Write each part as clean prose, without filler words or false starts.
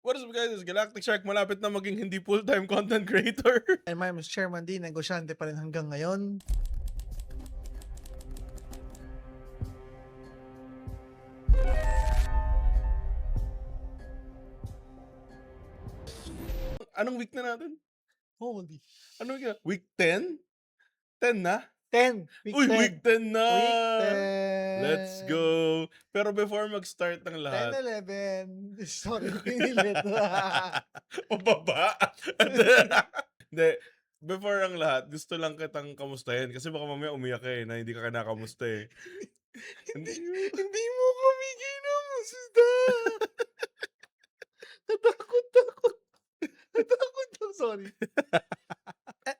What is up guys? It's Galactic Shark malapit na maging hindi full-time content creator. And my name is Chairman D, negosyante pa rin hanggang ngayon. Anong week na natin? Holy. Anong week na? Week 10? 10 na? 10. Uy, week 10 na! Week 10. Let's go! Pero before mag-start ng 10, lahat... 11. Sorry, pinilit. Pababa! Hindi. Before ang lahat, gusto lang kitang kamustahin. Kasi baka mamaya umiyak ka na hindi ka kinakamusta eh. Hindi mo kami kinamusta. Natakot. Sorry.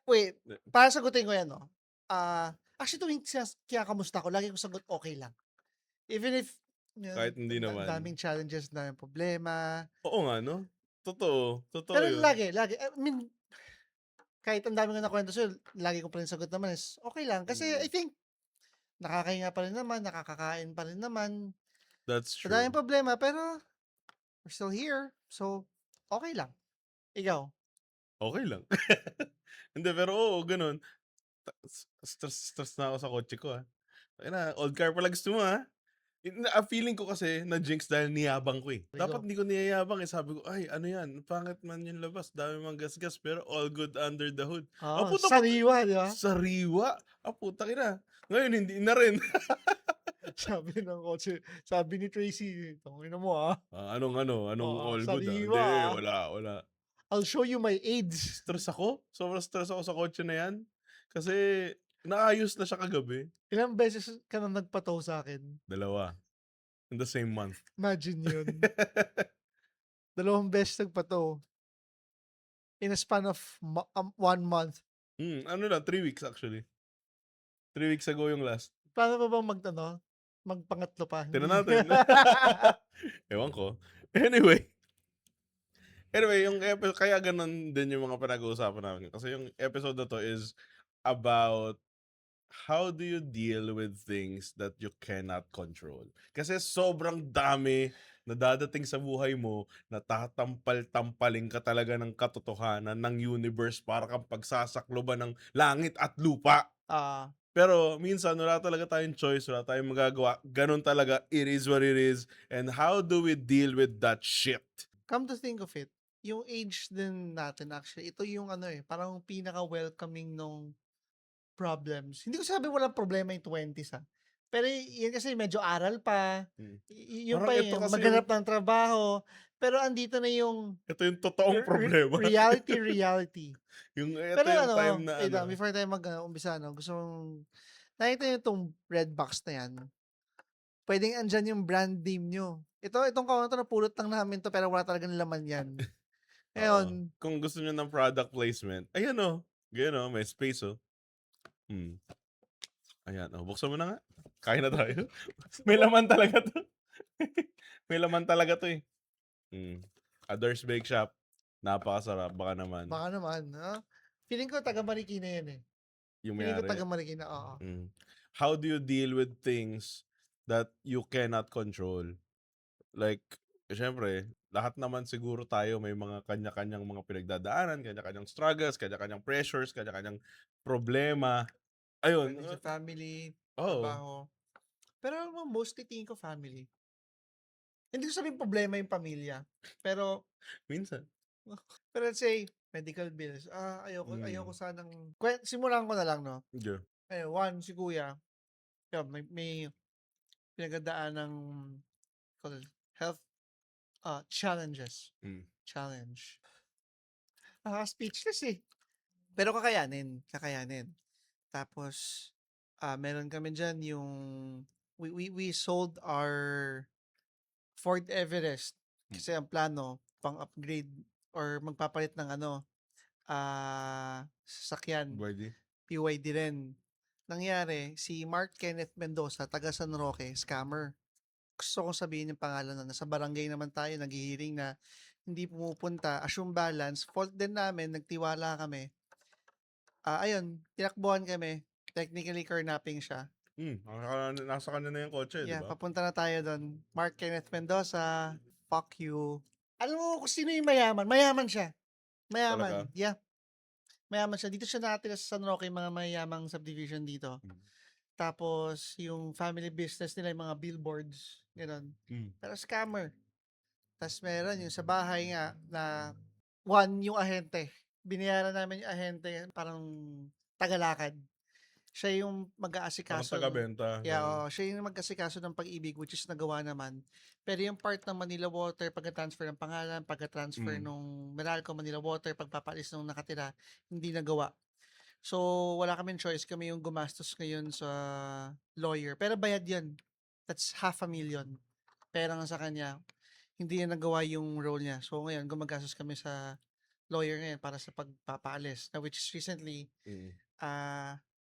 Wait, para sagutin ko yan, no? Actually, tuwing kinakamusta ko, lagi ko sagot okay lang. Even if, kahit hindi naman. daming challenges, daming problema. Oo nga, no? Totoo Pero yun. lagi. I mean, kahit ang dami nga nakwento sa'yo, lagi ko pa rin sagot naman is okay lang. Kasi I think, nakakahinga pa rin naman, nakakakain pa rin naman. That's true. Madaming problema, pero we're still here. So, okay lang. Ikaw? Okay lang. Hindi, pero oo, ganun. Stress na ako sa kotse ko, Ayun na, old car pala gusto mo, feeling ko kasi na-jinx dahil niyabang ko, Dapat hindi ko niyayabang, Sabi ko, ay, ano yan, pangit man yung labas, dami mang gasgas, pero all good under the hood. Sariwa, di ba? Sariwa? Puta na. Ngayon, hindi na rin. Sabi ng kotse, sabi ni Tracy, tangina mo Anong all good, sariwa, Hindi, wala. I'll show you my age. Stress ako. Sobrang stress ako sa kotse na yan. Kasi, naayos na siya kagabi. Ilang beses ka na nagpataw sa akin? 2. In the same month. Imagine yun. 2 beses nagpataw. In a span of 1 month. 3 weeks actually. 3 weeks ago yung last. Paano ba bang magpangatlo pa? Tignan natin. Ewan ko. Anyway, yung episode, kaya ganun din yung mga pinag-uusapan namin. Kasi yung episode na to is about how do you deal with things that you cannot control. Kasi sobrang dami na dadating sa buhay mo na tatampal-tampaling ka talaga ng katotohanan ng universe para kang pagsasakloban ng langit at lupa. Pero minsan wala talaga tayong choice, wala tayong magagawa. Ganun talaga, it is what it is. And how do we deal with that shit? Come to think of it, yung age din natin actually, ito yung parang pinaka-welcoming nung problems. Hindi ko sabi walang problema yung 20s Pero yan kasi medyo aral pa. Yung Parang pa ito yung kasi maghanap ng trabaho. Pero andito na yung ito yung totoong problema. reality. Ito Pero yung time na before tayo mag-umpisa, gusto kong nakita nyo itong red box na yan. Pwedeng andyan yung brand name nyo. Itong kawan to napulot lang namin to pero wala talagang laman yan. Ngayon, kung gusto niyo ng product placement, ayan ganyan may space Ayan, buksan mo na nga. Kain na tayo. May laman talaga to. May laman talaga to Ador's Bake Shop. Napakasarap. Baka naman. Feeling ko taga Marikina yan Yung Feeling ko mayari. taga Marikina, oo. How do you deal with things that you cannot control? Like, syempre, lahat naman siguro tayo may mga kanya-kanyang mga pinagdadaanan, kanya-kanyang struggles, kanya-kanyang pressures, kanya-kanyang problema. Ayun. Sa family, trabaho. Pero alam mo, mostly tingin ko family. Hindi ko sabihin problema yung pamilya. Pero, minsan. Pero let's say, medical bills. Ayoko sanang... Simulan ko na lang, no? Yeah. One, si kuya, may pinagdaan ng health challenges. Challenge. Speechless Pero kakayanin. Tapos, meron kami dyan yung we sold our Ford Everest kasi ang plano pang-upgrade or magpapalit ng sasakyan. PYD rin. Nangyari, si Mark Kenneth Mendoza, taga San Roque, scammer. Gusto kong sabihin yung pangalan na nasa barangay naman tayo, naghihiring na hindi pumupunta, assume balance, fault din namin, nagtiwala kami. Ayun, tinakbuhan kami. Technically, carnapping siya. Nasa kanya na yung kotse, di ba? Papunta na tayo doon. Mark Kenneth Mendoza, fuck you. Alam mo kung sino yung mayaman? Mayaman siya. Talaga? Mayaman, yeah. Mayaman siya. Dito siya nakatira sa San Roque, mga mayayamang subdivision dito. Hmm. Tapos yung family business nila, yung mga billboards, gano'n. Hmm. Pero scammer. Tas meron yung sa bahay nga na one yung ahente. Binayaran namin yung ahente, parang tagalakad. Siya yung Parang mag-aasikaso taga-benta, yeah, gano'n. oo, siya yung mag-asikaso ng Pag-ibig, which is nagawa naman. Pero yung part ng Manila Water, pagka-transfer ng pangalan, pagka-transfer Hmm. nung Meralco Manila Water, pagpapalis nung nakatira, hindi nagawa. So, wala kaming choice, kami yung gumastos ngayon sa lawyer. Pero bayad yun. That's 500,000 pera nga sa kanya. Hindi niya nagawa yung role niya. So, ngayon gumagastos kami sa lawyer ngayon para sa pagpapaalis, na which is recently Mm.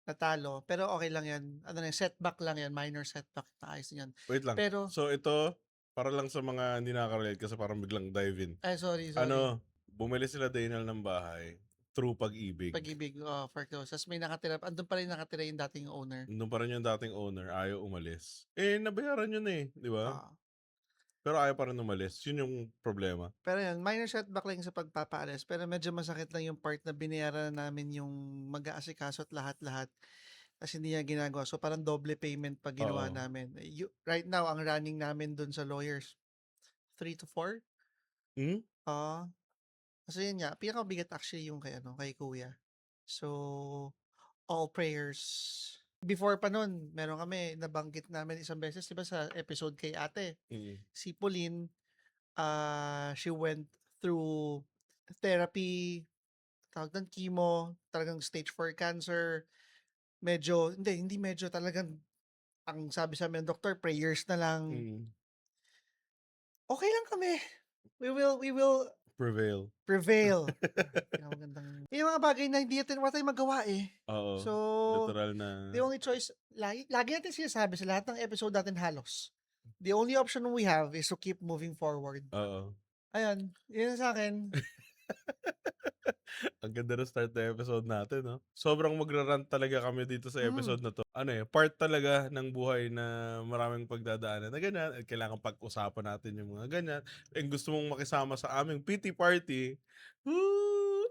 natalo. Pero okay lang 'yan. Ano lang, setback lang 'yan, minor setback, naayos na 'yan. Wait lang. Pero So ito, para lang sa mga hindi nakaka-relate kasi parang biglang dive in. ay sorry. Ano, bumili sila Daniel ng bahay through Pag-ibig. Pag-ibig, foreclose. Ta's may nakatira, andun pa rin nakatira yung dating owner. Nung pa rin yung dating owner, ayaw umalis. Eh, nabayaran yun eh, di ba? Oo. Pero ayaw pa rin umalis. Yun yung problema. Pero 'yun, minor setback lang sa pagpapaalis, pero medyo masakit lang yung part na binayaran na namin yung mag-aasikaso at lahat-lahat, ta's hindi niya ginagawa. So, parang doble payment pa ginawa Oo. namin. Right now, ang running namin dun sa lawyers, 3 to 4. Hmm? Oo. Kasi yun nga, pinakabigat actually yung kay kuya. So, all prayers. Before pa nun, meron kami, nabanggit namin isang beses, di ba sa episode kay ate, Mm. si Pauline, she went through therapy, tawag doon, chemo, talagang stage 4 cancer. Medyo, hindi medyo, talagang, ang sabi sa amin ng doktor, prayers na lang. Mm. Okay lang kami. We will Prevail. prevail. Pinakamagandang yung mga bagay na hindi natin wala tayong magawa, eh. Oo. So, Literal na, the only choice, lagi natin sinasabi sa lahat ng episode natin halos, the only option we have is to keep moving forward. oo. Ayun, yun sa akin. Ang ganda ng start na episode natin, no? Sobrang magra-rant talaga kami dito sa Hmm, episode na to. Ano eh, part talaga ng buhay na maraming pagdadaanan na ganyan. At kailangan pag-usapan natin yung mga ganyan. And gusto mong makisama sa aming PT party. Woo!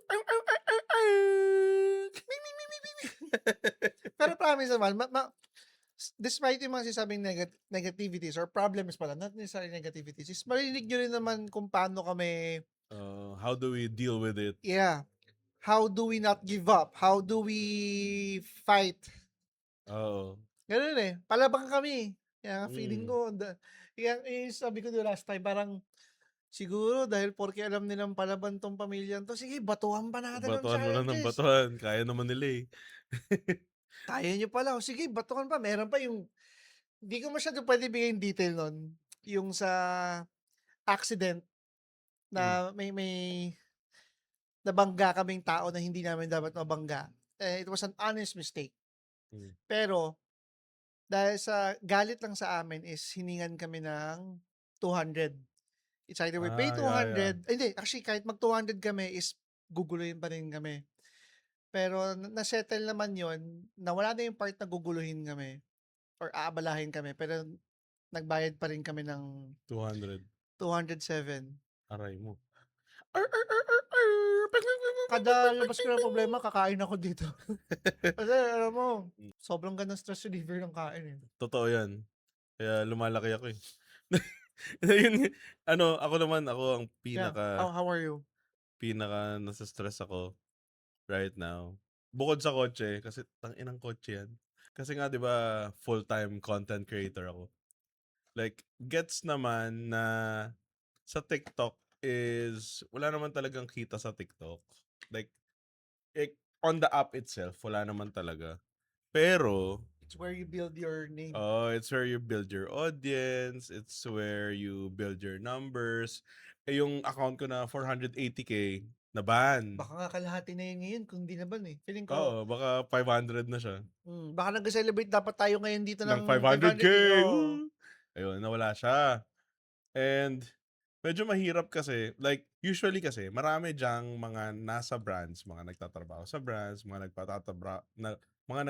pero promise naman, despite yung mga sinasabing negativities or problems pala, not necessarily negativities, is marinig nyo rin naman kung paano kami, How do we deal with it? yeah, how do we not give up? How do we fight? Oo. Gano'n, eh, palabang kami. Kaya nga feeling Mm. ko kaya yung sabi ko last time, parang siguro dahil porke alam nilang palaban 'tong pamilyang 'to, sige batuhan pa natin ng Batuhan mo lang ng charges. batuhan. Kaya naman nila eh. Kaya niyo pala, o sige batuhan pa. Meron pa yung hindi ko masyado puwede bigyan detail nun, yung sa accident Mm. na may nabangga kaming tao na hindi namin dapat mabangga. It was an honest mistake. Mm. Pero dahil sa galit lang sa amin is hiningan kami ng 200. It's either we pay Yeah. 200, ay hindi, actually kahit mag-200 kami is guguluhin pa rin kami. Pero na-settle naman yon, na wala na yung part na guguluhin kami or aabalahin kami, pero nagbayad pa rin kami ng 200. 207. Aray mo. Kada labas ko ng problema, kakain ako dito. Kasi alam mo, sobrang ganda stress reliever ng kain, eh. Totoo yan. Kaya lumalaki ako eh. Yun, ano, ako ang Yeah, how are you? pinaka nasa-stress ako right now. Bukod sa kotse, kasi tanginang kotse yan. Kasi nga 'di ba full-time content creator ako. Like gets naman na sa TikTok is wala naman talagang kita sa TikTok. Like on the app itself wala naman talaga. Pero It's where you build your name. it's where you build your audience, it's where you build your numbers. Eh, yung account ko na 480K, na-ban. Baka nga kalahati na yun ngayon kung di naman, eh. Feeling ko, Oo, baka 500 na siya. baka nagce-celebrate dapat tayo ngayon dito Ng ng 500K! 500K, oo. Woo! Ayun, nawala siya. And medyo mahirap kasi, like, usually kasi, marami diyang mga nasa brands, mga nagtatrabaho sa brands, mga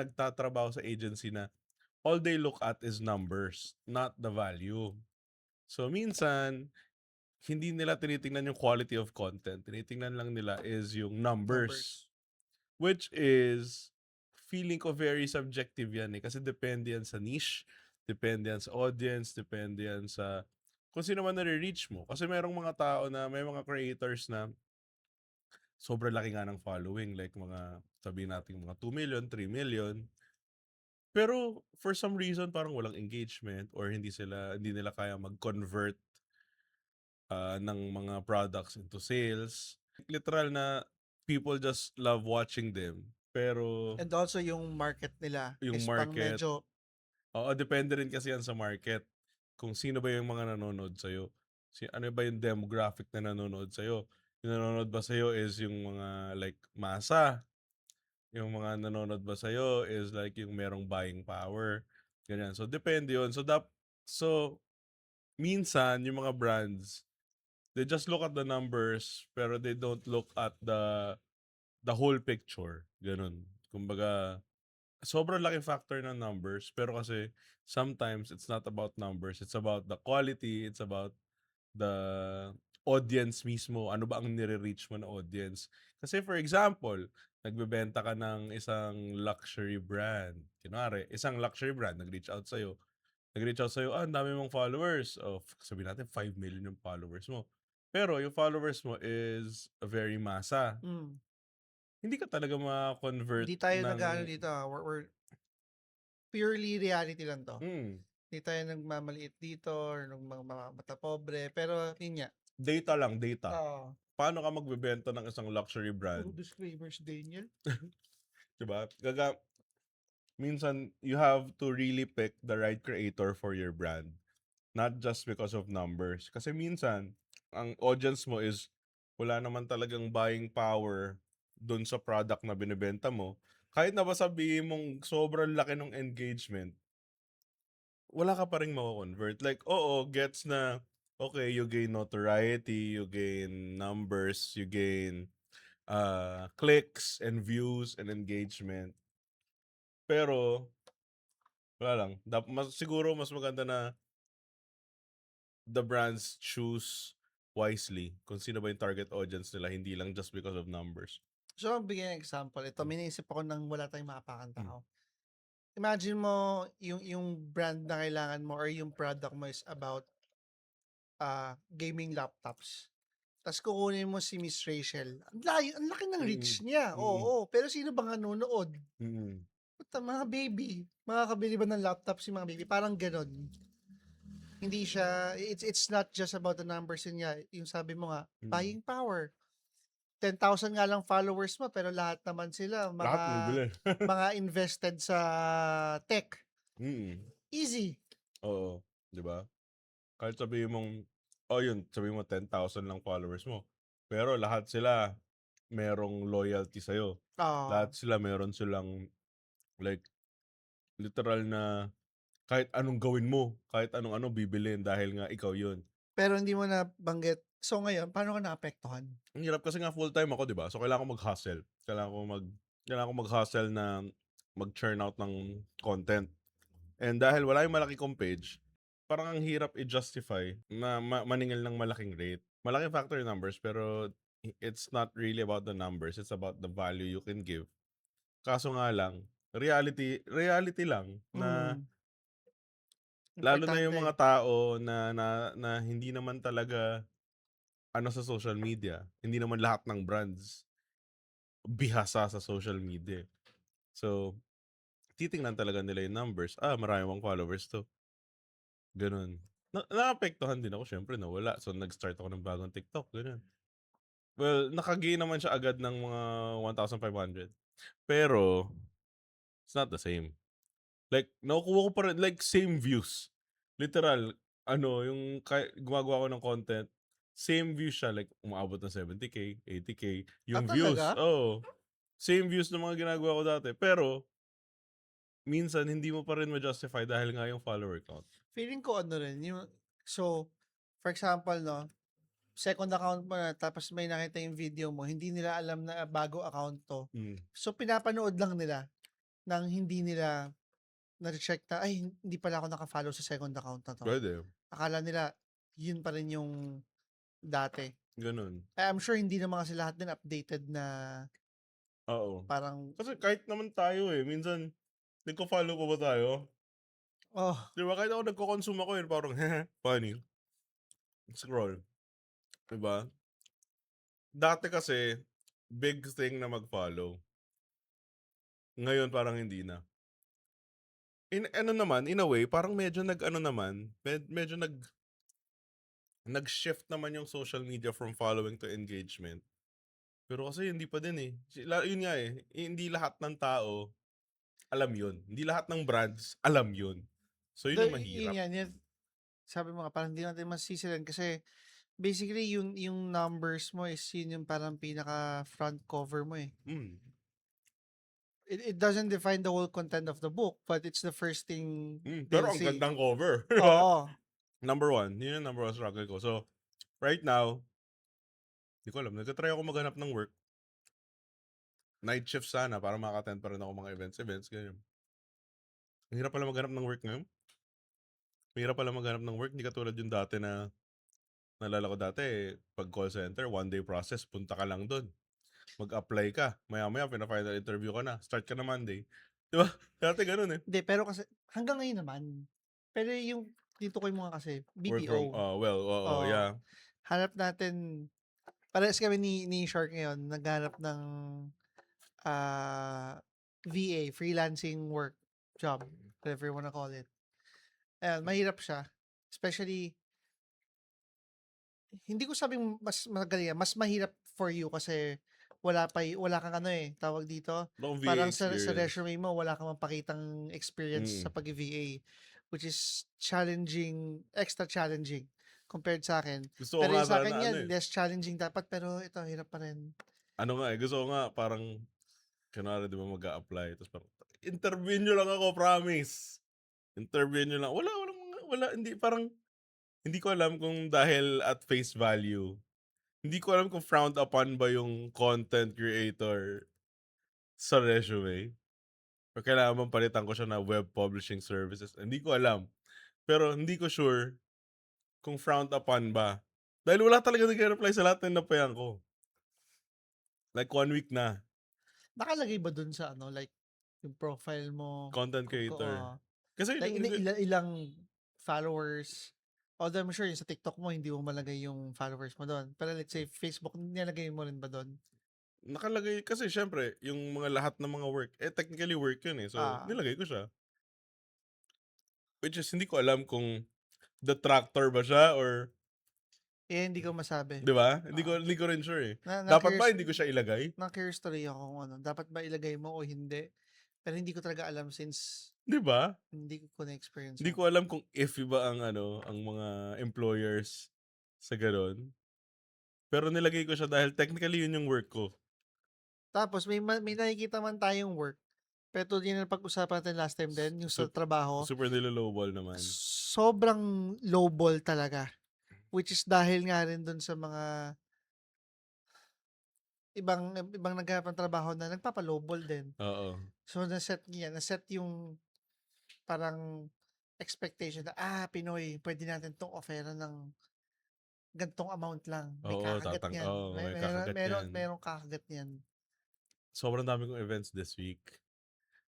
nagtatrabaho sa agency na all they look at is numbers, not the value. So minsan, hindi nila tinitingnan yung quality of content. Tinitingnan lang nila is yung numbers. Numbers. Which is, feeling ko very subjective yan eh. Kasi depende yan sa niche, depende yan sa audience, depende yan sa kung sino man nare-reach mo. Kasi merong mga tao na, may mga creators na sobrang laki nga ng following. Like mga, sabihin natin mga 2 million, 3 million. Pero for some reason, parang walang engagement or hindi nila kaya mag-convert ng mga products into sales. Literal na people just love watching them. Pero And also yung market nila yung is pang market, medyo oo, depende rin kasi yan sa market. Kung sino ba yung mga nanonood sa'yo. Ano ba yung demographic na nanonood sa'yo. Yung nanonood ba sa'yo is yung mga like masa. Yung mga nanonood ba sa'yo is like yung merong buying power. Ganyan. So, depende yun. So minsan, yung mga brands, they just look at the numbers, pero they don't look at the whole picture. Ganun. Kumbaga, sobrang laking factor ng numbers, pero kasi sometimes it's not about numbers, it's about the quality, it's about the audience mismo. Ano ba ang nire-reach mo na audience? Kasi for example, nagbebenta ka ng isang luxury brand. Kunwari, isang luxury brand nag-reach out sa'yo. Nag-reach out sa'yo, ang dami mong followers. O, sabihin natin 5 million yung followers mo. Pero yung followers mo is very masa. mm, Hindi ka talaga ma-convert hindi tayo ng nag-aano dito, we're purely reality lang 'to. mm, Hindi tayo nagmamaliit dito or ng mga mata pobre, pero yun nga, data lang, data. oo. Paano ka magbebenta ng isang luxury brand? Puro disclaimers, Daniel. 'Di ba? Minsan you have to really pick the right creator for your brand, not just because of numbers. Kasi minsan ang audience mo is wala naman talagang buying power dun sa product na binebenta mo. Kahit na ba sabihin mong sobrang laki ng engagement, wala ka pa ring mako-convert. Like, oo, gets na, okay, you gain notoriety, you gain numbers, you gain clicks and views and engagement. Pero, wala lang. Siguro mas maganda na the brands choose wisely kung sino ba yung target audience nila, hindi lang just because of numbers. So, bigyan ng example, ito may naisip ako ng wala tayong maapakang Mm. tao. Imagine mo yung brand na kailangan mo or yung product mo is about gaming laptops. Tas kukunin mo si Miss Rachel. Ang laki ng reach Mm. niya, Mm. oo. Pero sino bang nanonood? Mm. Puta, mga baby. Makakabili ba ng laptop si mga baby? Parang gano'n. Hindi siya, it's not just about the numbers yun nga. Yung sabi mo nga, Mm. buying power. 10,000 nga lang followers mo, pero lahat naman sila Lahat bumibili. mga invested sa tech. Mm. Easy. Oo, 'di ba? Kahit sabihin mong, oh yun, sabihin mo 10,000 lang followers mo. Pero lahat sila merong loyalty sa'yo. Oo. Lahat sila meron silang like literal na kahit anong gawin mo, kahit anong ano bibilin dahil nga ikaw yun. Pero hindi mo nabanggit. So ngayon, paano ka naapektuhan? Ang hirap kasi nga full-time ako, 'di ba? So kailangan ko mag-hustle. Kailangan ko mag-hustle na mag-churn out ng content. And dahil wala yung malaki kong page, parang ang hirap i-justify na maningil ng malaking rate. Malaking factor yung numbers, pero it's not really about the numbers. It's about the value you can give. Kaso nga lang, reality lang na Mm, lalo na yung mga importante. tao na hindi naman talaga ano sa social media. Hindi naman lahat ng brands bihasa sa social media. So, titingnan talaga nila yung numbers. Marami akong followers 'to. Gano'n. Naapektuhan din ako, siyempre nawala. So, nag-start ako ng bagong TikTok, gano'n. Well, naka-gain naman siya agad ng mga 1,500. Pero, it's not the same. Like, nakukuha ko pa rin, like, same views. Literal, ano, yung gumagawa ko ng content, same views siya. Like, umaabot ng 70K, 80K. Yung views, Talaga? oh, same views ng mga ginagawa ko dati. Pero, minsan, hindi mo pa rin ma-justify dahil nga yung follower count. Feeling ko ano rin, so, for example, no, second account mo na, tapos may nakita yung video mo, hindi nila alam na bago account to. Mm. So, pinapanood lang nila nang hindi nila na-check na, ay, hindi pala ako naka-follow sa second account na to. Pwede. Akala nila, yun pa rin yung dati. Gano'n. I'm sure hindi naman kasi lahat din updated na Oo. parang, Kasi kahit naman tayo, minsan nagko-follow pa ba tayo? oh, 'Di ba kahit ako nagko-consume ako, parang, funny, scroll, 'di ba? Dati kasi big thing na mag-follow, ngayon parang hindi na. Ano naman, in a way, parang medyo nag-ano naman, medyo nag-shift naman yung social media from following to engagement. Pero kasi hindi pa din, yun nga, hindi lahat ng tao alam yun. Hindi lahat ng brands alam yun. So yun yung yun mahirap. yan, yun, sabi mo nga, parang hindi natin masisilan kasi basically yung numbers mo is yun yung parang pinaka front cover mo eh. Mm. It doesn't define the whole content of the book, but it's the first thing Pero they'll ang see. gandang cover, di ba? Oo. Number one, yun yung number one struggle ko. So, right now, di ko alam, nagtatry ako maghanap ng work. Night shift sana para maka-attend pa rin ako mga events, ganyan. Ang hirap pala maghanap ng work ngayon. Mahirap pala maghanap ng work, hindi katulad yung dati na naalala ko dati, pag call center, one day process, punta ka lang doon. Mag-apply ka, maya-maya, pina-final interview ka na, start ka na Monday. Di ba? Dati ganun Hindi, pero kasi hanggang ngayon naman. Pero yung dito ko mga kasi, Work from, BPO. oo, Oh, yeah. hanap natin, parehas kami ni Shark ngayon, naghanap ng VA, freelancing work job, whatever you wanna call it. Ayan, mahirap siya. Especially, hindi ko sabing mas magaling yan, mas mahirap for you kasi wala kang ano eh, tawag dito, Wala akong VA parang sa experience. resume mo wala kang mapakitang experience sa Mm. pag-VA, which is challenging, extra challenging compared sa akin. Gusto ko Pero nga yung sa sana, akin yan, less challenging dapat, pero ito, hirap pa rin. gusto ko nga parang, kunwari di ba mag-a-apply, tapos parang, interview nyo lang ako, promise. Interview nyo lang. Wala, hindi, parang, hindi ko alam kung dahil at face value, hindi ko alam kung frowned upon ba yung content creator sa resume. O kailangan bang palitan ko siya na web publishing services. Hindi ko alam. Pero hindi ko sure kung frowned upon ba. Dahil wala talaga nag-reply sa lahat ng napayan ko. Like 1 week na. Nakalagay ba dun sa ano, like, yung profile mo, Content creator. Kasi like, ilang followers, although I'm sure yung sa TikTok mo, hindi mo malagay yung followers mo doon. Pero let's say, Facebook, nilagay mo rin ba doon? nakalagay, kasi syempre, yung mga lahat ng mga work, technically work yun eh. So, Ah, nilagay ko siya. Which is, hindi ko alam kung detractor ba siya or, hindi ko masabi. di ba? Hindi ko, Ah, hindi ko rin sure eh. na Dapat ba na-curious, hindi ko siya ilagay? na-curious tuloy ako kung ano, dapat ba ilagay mo o hindi. Pero hindi ko talaga alam since Di ba? hindi ko na-experience Hindi yan. ko alam kung if ba ang mga employers sa gano'n. Pero nilagay ko siya dahil technically yun yung work ko. Tapos may nakikita man tayong work, pero tulad yun na pag-usapan natin last time din, yung sa trabaho, Super nilolowball naman. sobrang lowball talaga. Which is dahil nga rin dun sa mga ibang naghahanap ng trabaho na nagpapa-lowball din. Oo. So, naset yung parang expectation na, Pinoy, pwede natin 'tong offeran ng gan'tong amount lang, may Oo, kakagat niyan, oo, may kakagat yan. merong kakagat niyan. Sobrang dami kong events this week.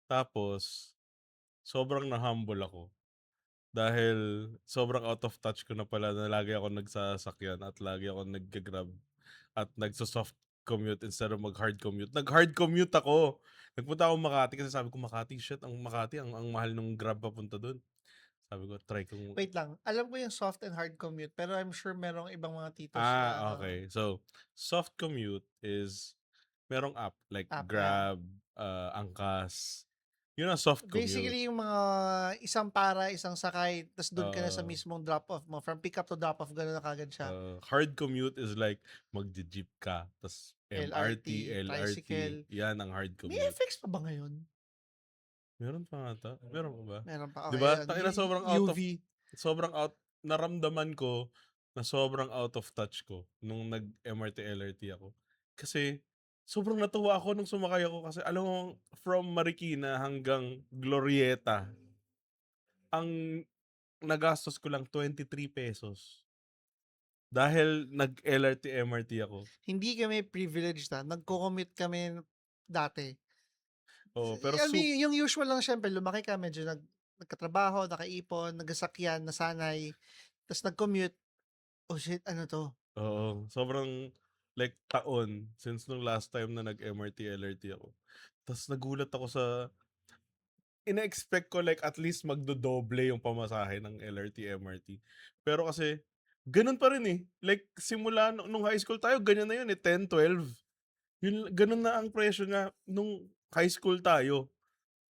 Tapos, sobrang na-humble ako. Dahil sobrang out of touch ko na pala na lagi ako nagsasakyan at lagi ako nag-grab at nagso-soft commute instead of mag-hard commute. Nag-hard commute ako. Nagpunta ako Makati kasi sabi ko, Makati, shit, ang Makati, ang mahal ng grab papunta doon. Sabi ko, try kong... Wait lang, alam ko yung soft and hard commute, pero I'm sure merong ibang mga titos na ano, Okay. So, soft commute is merong app like app, Grab, Angkas. Yun ang soft commute. basically yung mga isang para, isang sakay, ta's dun ka na sa Uh, mismong drop-off mo, from pick up to drop-off gano'n na kaagad siya. hard commute is like magje-jeep ka, tas MRT, LRT, LRT, tricycle. yan ang hard May commute. FX pa ba ngayon? Meron pa ata? Meron pa ba? Meron pa, 'Di okay, ba? ayun, Tangina UV. sobrang out, naramdaman ko na sobrang out of touch ko nung nag-MRT, LRT ako. Kasi sobrang natuwa ako nung sumakay ako kasi alam mo, from Marikina hanggang Glorieta, ang nagastos ko lang ₱23. Dahil nag-LRT, MRT ako. Hindi kami privileged, nagco-commute kami dati. Oo, pero I mean, yung usual lang siyempre lumaki ka medyo nagkatrabaho, nakaipon, nagkasakyan, nasanay, ta's nag-commute, "Oh shit, ano 'to?" oo, sobrang like taon since nung last time na nag-MRT, LRT ako. Tas nagulat ako sa ina-expect ko like at least magdodoble yung pamasahe ng LRT, MRT. Pero kasi gano'n pa rin, eh. Like simula nung high school tayo ganyan na yun, eh, 10, 12. Yun gano'n na ang presyo niya nung high school tayo.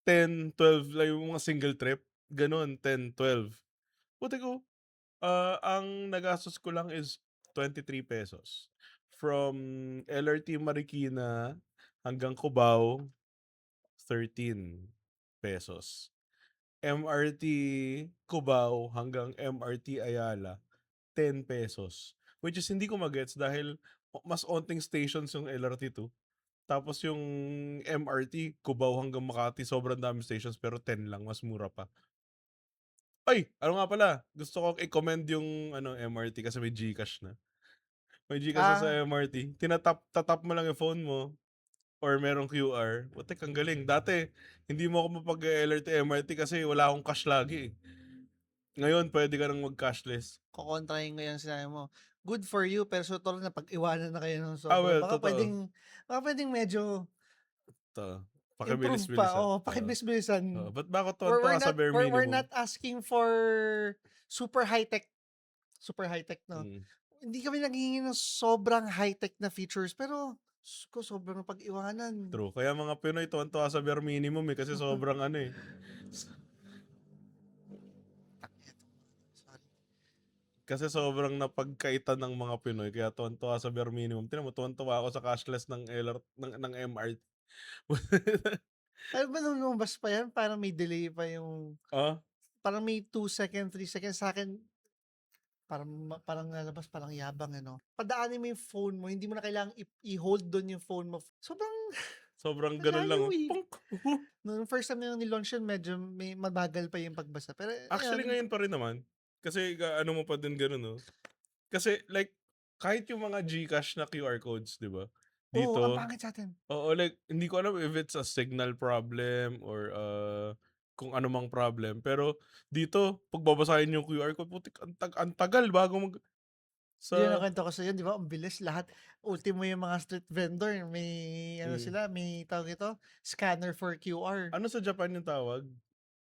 10, 12 lang yung mga single trip, gano'n 10, 12. Buti ko, ang nagastos ko lang is ₱23 from LRT Marikina hanggang Cubao, ₱13. MRT Cubao hanggang MRT Ayala, ₱10. Which is hindi ko magets dahil mas onting stations yung LRT 2. Tapos yung MRT Cubao hanggang Makati sobrang daming stations pero 10 lang, mas mura pa. Ay, ano nga pala, gusto kong i-commend yung ano, MRT kasi may GCash na. May GCash na sa Ah, MRT, tatap mo lang yung phone mo or merong QR, putik ang galing. Dati hindi mo ako mapag-e-LRT, MRT kasi wala akong cash lagi, eh. Ngayon puwede ka ng mag-cashless. kokontrahin ko yang sinabi mo. Good for you, pero sa totoo lang napag-iwanan na kayo ng Ah, sobra. well, totoo. Baka puwedeng medyo 'To, improve pa, pakibilis-bilisan, oo, oo. Oo, pakibilis-bilisan. ba't ba ako We're tuwang-tuwa sa not bare we're minimum? not asking for super high-tech, super high-tech 'no. Mm, Hindi kami nanghihingi ng sobrang high-tech na features, pero Diyos ko sobrang napag-iwanan. true. Kaya mga Pinoy tuwang-tuwa sa bare minimum, eh, kasi sobrang ano, eh, Sorry. kasi sobrang napagkaitan ng mga Pinoy kaya tuwang-tuwa sa bare minimum. Tignan mo tuwang-tuwa ako sa cashless ng ng MRT. Alam mo nung lumabas pa yan parang may delay pa yung Ah, parang may 2 seconds, 3 seconds. Sa'kin parang lalabas parang yabang, eh, 'no? Padaanin mo yung phone mo, hindi mo na kailangang i-hold dun yung phone mo. Sobrang sobrang ang gano'n lang, layo, oh, eh. punk. Nung first time nilang ni-launch yun medyo mabagal pa yung pagbasa, pero Actually ayun, ngayon pa rin naman, kasi ano mo pa din gano'n, 'no? Kasi like kahit yung mga GCash na QR codes, 'di ba? oo, ang Dito, pangit sa'tin. oo, like hindi ko alam if it's a signal problem or, kung ano mang problem. Pero dito 'pag babasahin yung QR code putik ang tagal bago Yun ang sa kwento ko sa'yo, 'di ba, ang bilis lahat. Ultimo yung mga street vendor may ano hmm, sila, may tawag dito, scanner for QR. ano sa Japan yung tawag?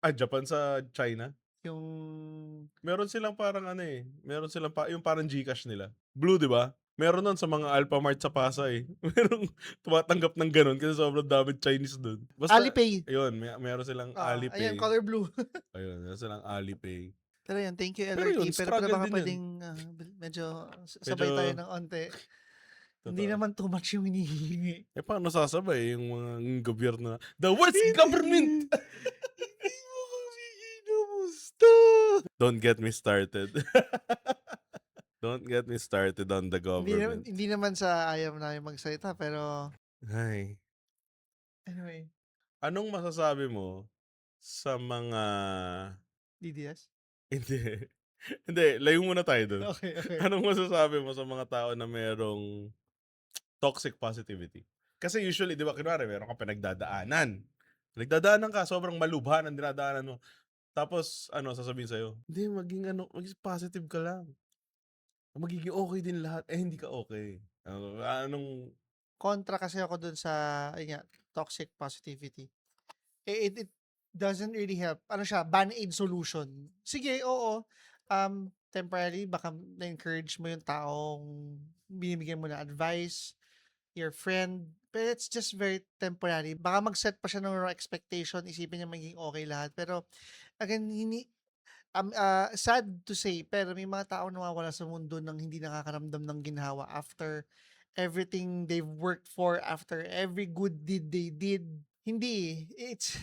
Ah, Japan sa China? Yung Meron silang parang ano, eh, meron silang yung parang GCash nila. Blue, 'di ba? Meron nun sa mga Alphamart sa Pasay. Merong tumatanggap ng gano'n kasi sobrang daming Chinese dun. Basta Alipay. ayun, meron silang Ayan Alipay. color blue. Ayun, meron silang Alipay. Pero yun, thank you Pero yun, LRT, pero struggle baka din yun. puwedeng, medyo sabay tayo Medyo ng onti. Hindi totoo. naman too much yung hinihingi. Eh, paano sasabay yung mga gobyerno na, "The worst government!" Hindi, hindi mo kami ginumusta. Don't get me started. Don't get me started on the government. Hindi naman sa ayaw namin magsalita, pero Ay, anyway, anong masasabi mo sa mga DDS? hindi, hindi, layo muna tayo dun. Okay, okay. Anong masasabi mo sa mga tao na merong toxic positivity? Kasi usually, 'di ba, kunwari meron kang pinagdadaanan ka, sobrang malubha ng dinadaanan mo. Tapos ano sasabihin sa'yo, "Hindi, maging positive ka lang. Magiging okey din lahat." Eh, hindi ka okey. Anong Kontra kasi ako dun sa, ayun nga, toxic positivity. It doesn't really help. Ano siya, band-aid solution. Sige, oo, temporarily baka na-encourage mo yung taong binibigyan mo ng advice, your friend, but it's just very temporary. Baka mag-set pa siya ng wrong expectation, isipin niya magiging okay lahat. Pero again, sad to say, pero may mga taong nawawala sa mundo ng hindi nakakaramdam ng ginhawa after everything they've worked for, after every good deed they did. Hindi, it's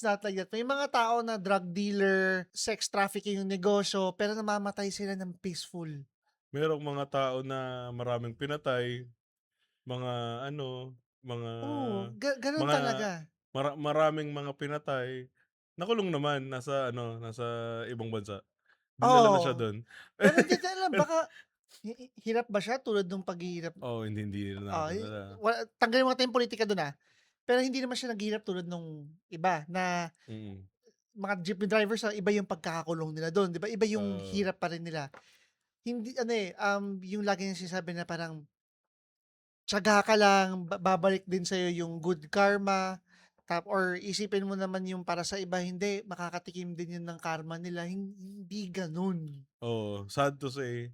not like that. May mga tao na drug dealer, sex trafficking yung negosyo, pero namamatay sila ng peaceful. merong mga tao na maraming pinatay, mga ano, mga Oo, ganun mga talaga. maraming mga pinatay, nakulong naman, nasa ano, nasa ibang bansa. Dinala na siya Oo, dun. pero hindi natin alam, baka Hirap ba siya tulad nung paghihirap Oo, hindi na ah, natin na tanggalin mo natin yung pulitika dun, pero hindi naman siya naghirap tulad nung iba na mm. mga jeepney drivers, iba yung pagkakakulong nila dun, 'di ba? Iba yung Oo, hirap pa rin nila. Hindi ano, yung lagi niyang sinasabi na parang, "Tiyaga ka lang, babalik din sa'yo yung good karma." Or isipin mo naman yung para sa iba, hindi, makakatikim din yun ng karma nila, hindi gano'n. oo, sad to say,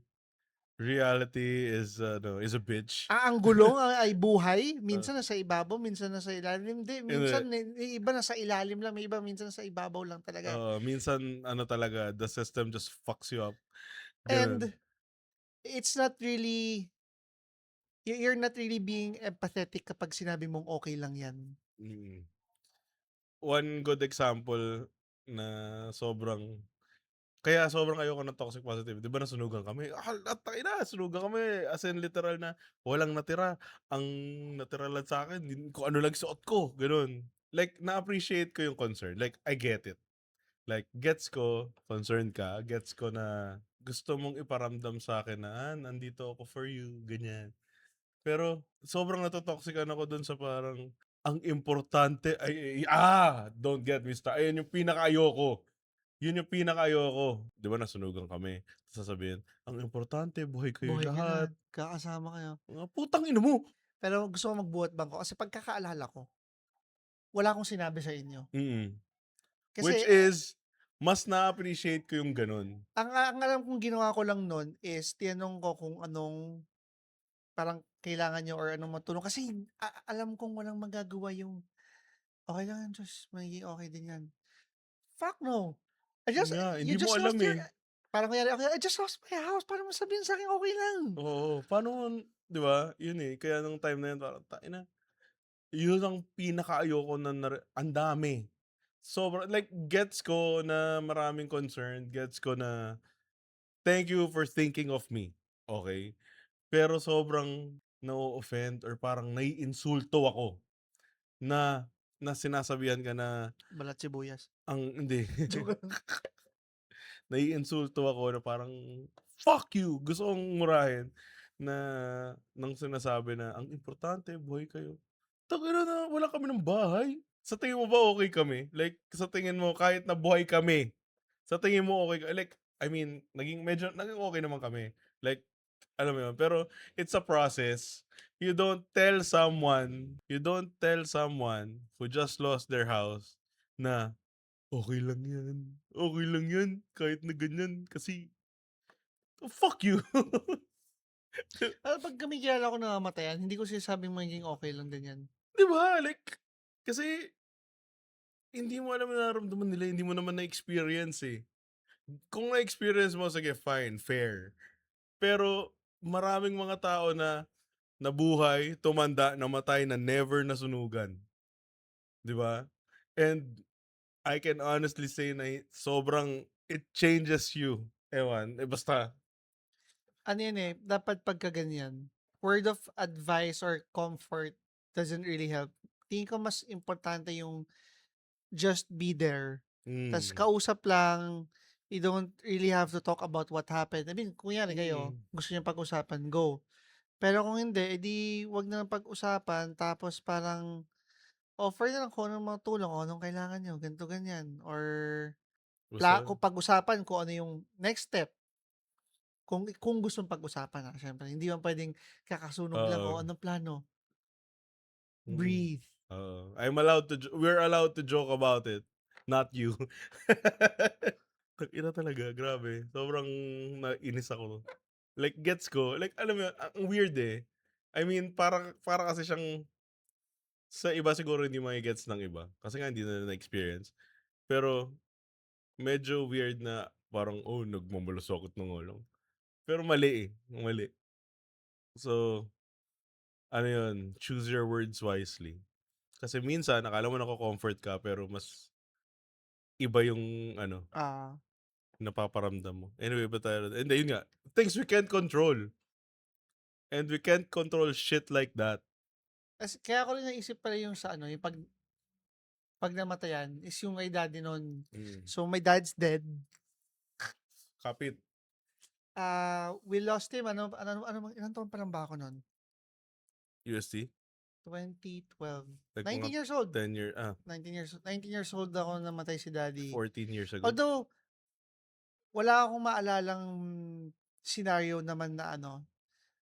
reality is ano, is a bitch. Ang gulong ay buhay, Ah, minsan nasa ibabaw, minsan nasa ilalim, hindi, minsan hindi, yung iba nasa ilalim lang, may iba minsan sa ibabaw lang talaga. minsan ano talaga, the system just fucks you up, gano'n. And it's not really you're not really being empathetic kapag sinabi mong okey lang 'yan. Mm. One good example na sobrang kaya sobrang ayoko ng toxic positivity, 'di ba nasunugan kami, tangina sunugan kami as in literal na walang natira. Ang natira lang sa'kin kung ano lang suot ko, gano'n. Like na-appreciate ko yung concern, like I get it. Like gets ko, concerned ka, gets ko na gusto mong iparamdam sa'kin na, nandito ako for you, ganyan. Pero sobrang nato-toxican ako dun sa parang ang importante don't get me ayan yung pinakaayoko. Yun yung pinakaayoko. 'Di ba nasunugan kami, tapos sasabihin, "Ang importante buhay kayong Buhay kayo lahat." lahat, magkakasama kayo. Putang ina mo! Pero gusto ko magbuhat bangko kasi pagkakaalala ko, wala akong sinabi sa inyo. Mm. Which Kasi, is, mas na-appreciate ko yung gano'n. ang alam kong ginawa ko lang nun is tinanong ko kung anong parang kailangan niyo or anong matulong kasi alam kong walang magagawa yung, "Okey lang yan Diyos, magiging okey din yan." Fuck no! Yun nga, You hindi mo just alam, lost your eh. parang kunyari, "Okay, I just lost my house." Paano mo sasabihin sa'kin okey lang? Oo, paano 'di ba? Yun, eh, kaya nung time na yun parang tangina, yun ang pinakaayoko na ang dami. Like gets ko na maraming concern, gets ko na thank you for thinking of me, okey? Pero sobrang na offend or parang naiinsulto ako na na sinasabihan ka na Balat sibuyas. hindi, Joke lang. naiinsulto ako na parang, "Fuck you!" Gusto kong murahin na ng sinasabi na, "Ang importante buhay kayo." Tangina na wala kami ng bahay. Sa tingin mo ba okey kami? Like sa tingin mo kahit na buhay kami, sa tingin mo okey like I mean naging okey naman kami. Like alam mo yun, pero it's a process. You don't tell someone who just lost their house na, okey lang yan kahit na ganyan kasi fuck you." Pag may kilala ko namamatayan, hindi ko sinasabing magiging okey lang din yan. 'Di ba, like kasi hindi mo alam yung nararamdaman nila, hindi mo naman na-experience, eh. Kung na-experience mo, sige fine, fair. Pero maraming mga tao na nabuhay, tumanda, namatay na never nasunugan, 'di ba? And I can honestly say na sobrang it changes you. Ewan, basta Ano yan, dapat pagka ganyan, word of advice or comfort doesn't really help. Tingin ko mas importante yung just be there. Tas mm, kausap lang, you don't really have to talk about what happened. I mean, kunyari kayo, mm, gusto niyong pag-usapan, go. Pero kung hindi, edi wag na lang pag-usapan tapos parang offer na lang kung anong mga tulong, kung anong kailangan niyo, ganito, ganyan. Or basta kung pag-usapan kung ano yung next step. Kung gustong pag-usapan, siyempre hindi man puwedeng kakasunog lang, oo, "Oh, anong plano?" mm, Breathe. oo. We're allowed to joke about it, not you. Tangina talaga, grabe. Sobrang nainis ako. Like gets ko, like alam mo yun, ang weird, eh. I mean para para kasi siyang sa iba siguro hindi mage-gets ng iba, kasi nga hindi nila na-experience. Pero medyo weird na parang, nagmamalasakit na nga lang. Pero mali, eh, mali. So, ano yun, choose your words wisely. Kasi minsan akala mo nako-comfort ka pero mas iba yung ano, Ah, napaparamdam mo. Anyway, ba't tayo hindi, yun nga, things we can't control, and we can't control shit like that. kasi kaya ko rin naisip pala yung sa ano, yung 'pag namatayan is yung kay daddy nun. Mm, So, my dad's dead, kapit. We lost him ilang taon pa lang ba ako nun? UST? 2012. Like mga 19 years old. 19 years old ako namatay si daddy. 14 years ago? Although, wala akong maalalang scenario naman na